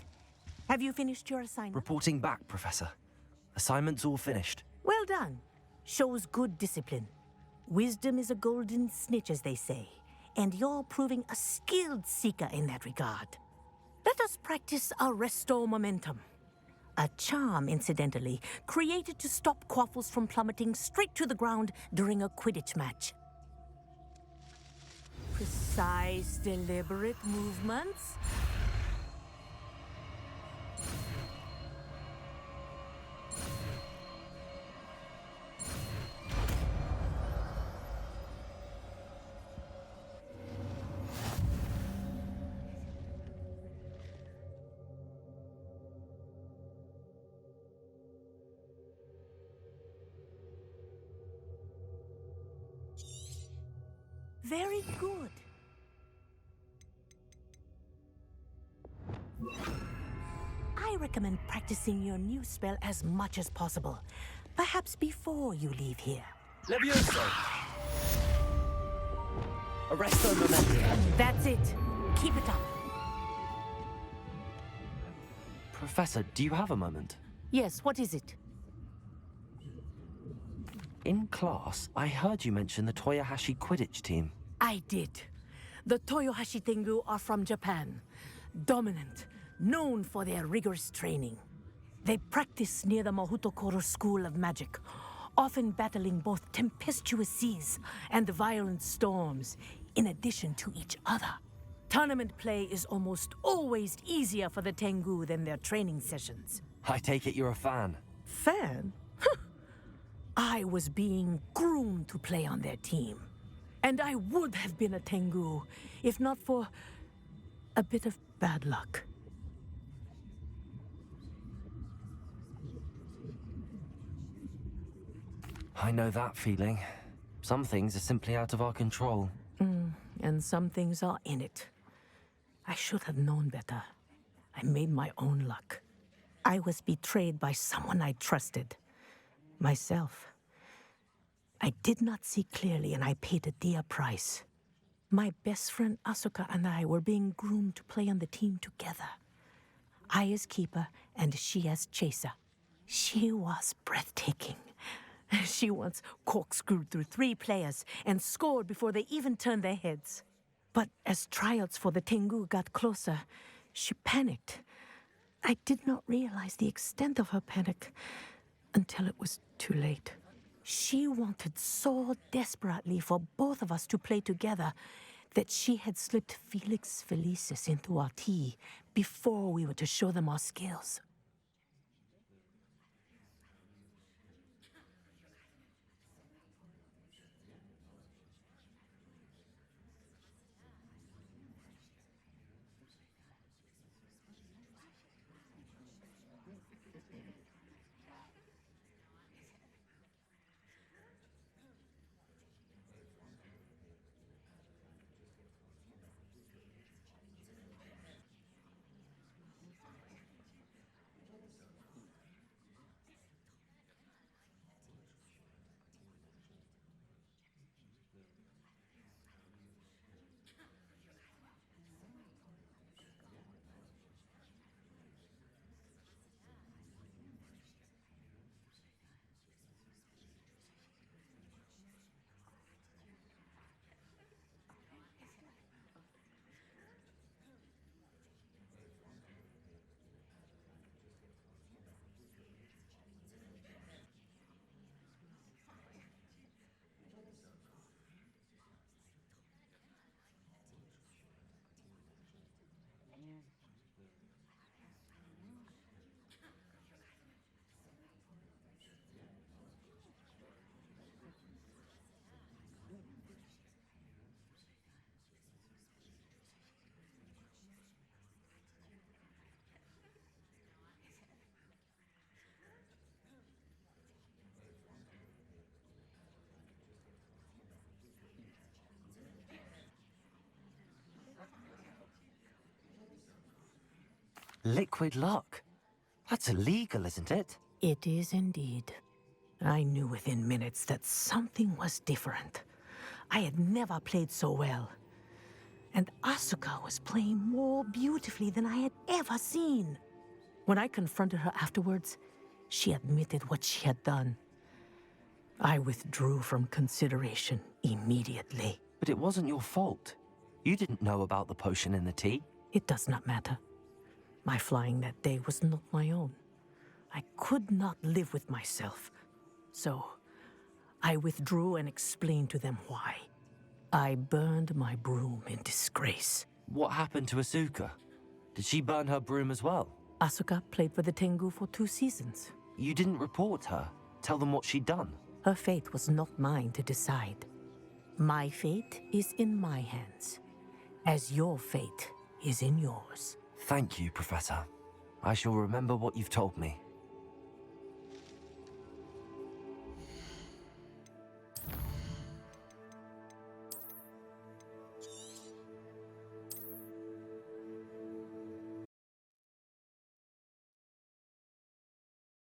Have you finished your assignment? Reporting back, Professor. Assignment's all finished. Well done. Shows good discipline. Wisdom is a golden snitch, as they say, and you're proving a skilled seeker in that regard. Let us practice our restore momentum. A charm, incidentally, created to stop quaffles from plummeting straight to the ground during a Quidditch match. Precise, deliberate movements. Very good. I recommend practicing your new spell as much as possible. Perhaps before you leave here. Levioso! Arresto momentum. That's it. Keep it up. Professor, do you have a moment? Yes, what is it? In class, I heard you mention the Toyohashi Quidditch team. I did. The Toyohashi Tengu are from Japan. Dominant, known for their rigorous training. They practice near the Mahutokoro School of Magic, often battling both tempestuous seas and violent storms, in addition to each other. Tournament play is almost always easier for the Tengu than their training sessions. I take it you're a fan. Fan? I was being groomed to play on their team. And I would have been a Tengu, if not for a bit of bad luck. I know that feeling. Some things are simply out of our control. And some things are in it. I should have known better. I made my own luck. I was betrayed by someone I trusted. Myself. I did not see clearly, and I paid a dear price. My best friend Asuka and I were being groomed to play on the team together. I as keeper, and she as chaser. She was breathtaking. She once corkscrewed through 3 players and scored before they even turned their heads. But as tryouts for the Tengu got closer, she panicked. I did not realize the extent of her panic until it was too late. She wanted so desperately for both of us to play together that she had slipped Felix Felicis into our tea before we were to show them our skills. Liquid luck? That's illegal, isn't it? It is indeed. I knew within minutes that something was different. I had never played so well. And Asuka was playing more beautifully than I had ever seen. When I confronted her afterwards, she admitted what she had done. I withdrew from consideration immediately. But it wasn't your fault. You didn't know about the potion in the tea. It does not matter. My flying that day was not my own. I could not live with myself. So, I withdrew and explained to them why. I burned my broom in disgrace. What happened to Asuka? Did she burn her broom as well? Asuka played for the Tengu for 2 seasons. You didn't report her. Tell them what she'd done. Her fate was not mine to decide. My fate is in my hands, as your fate is in yours. Thank you, Professor. I shall remember what you've told me.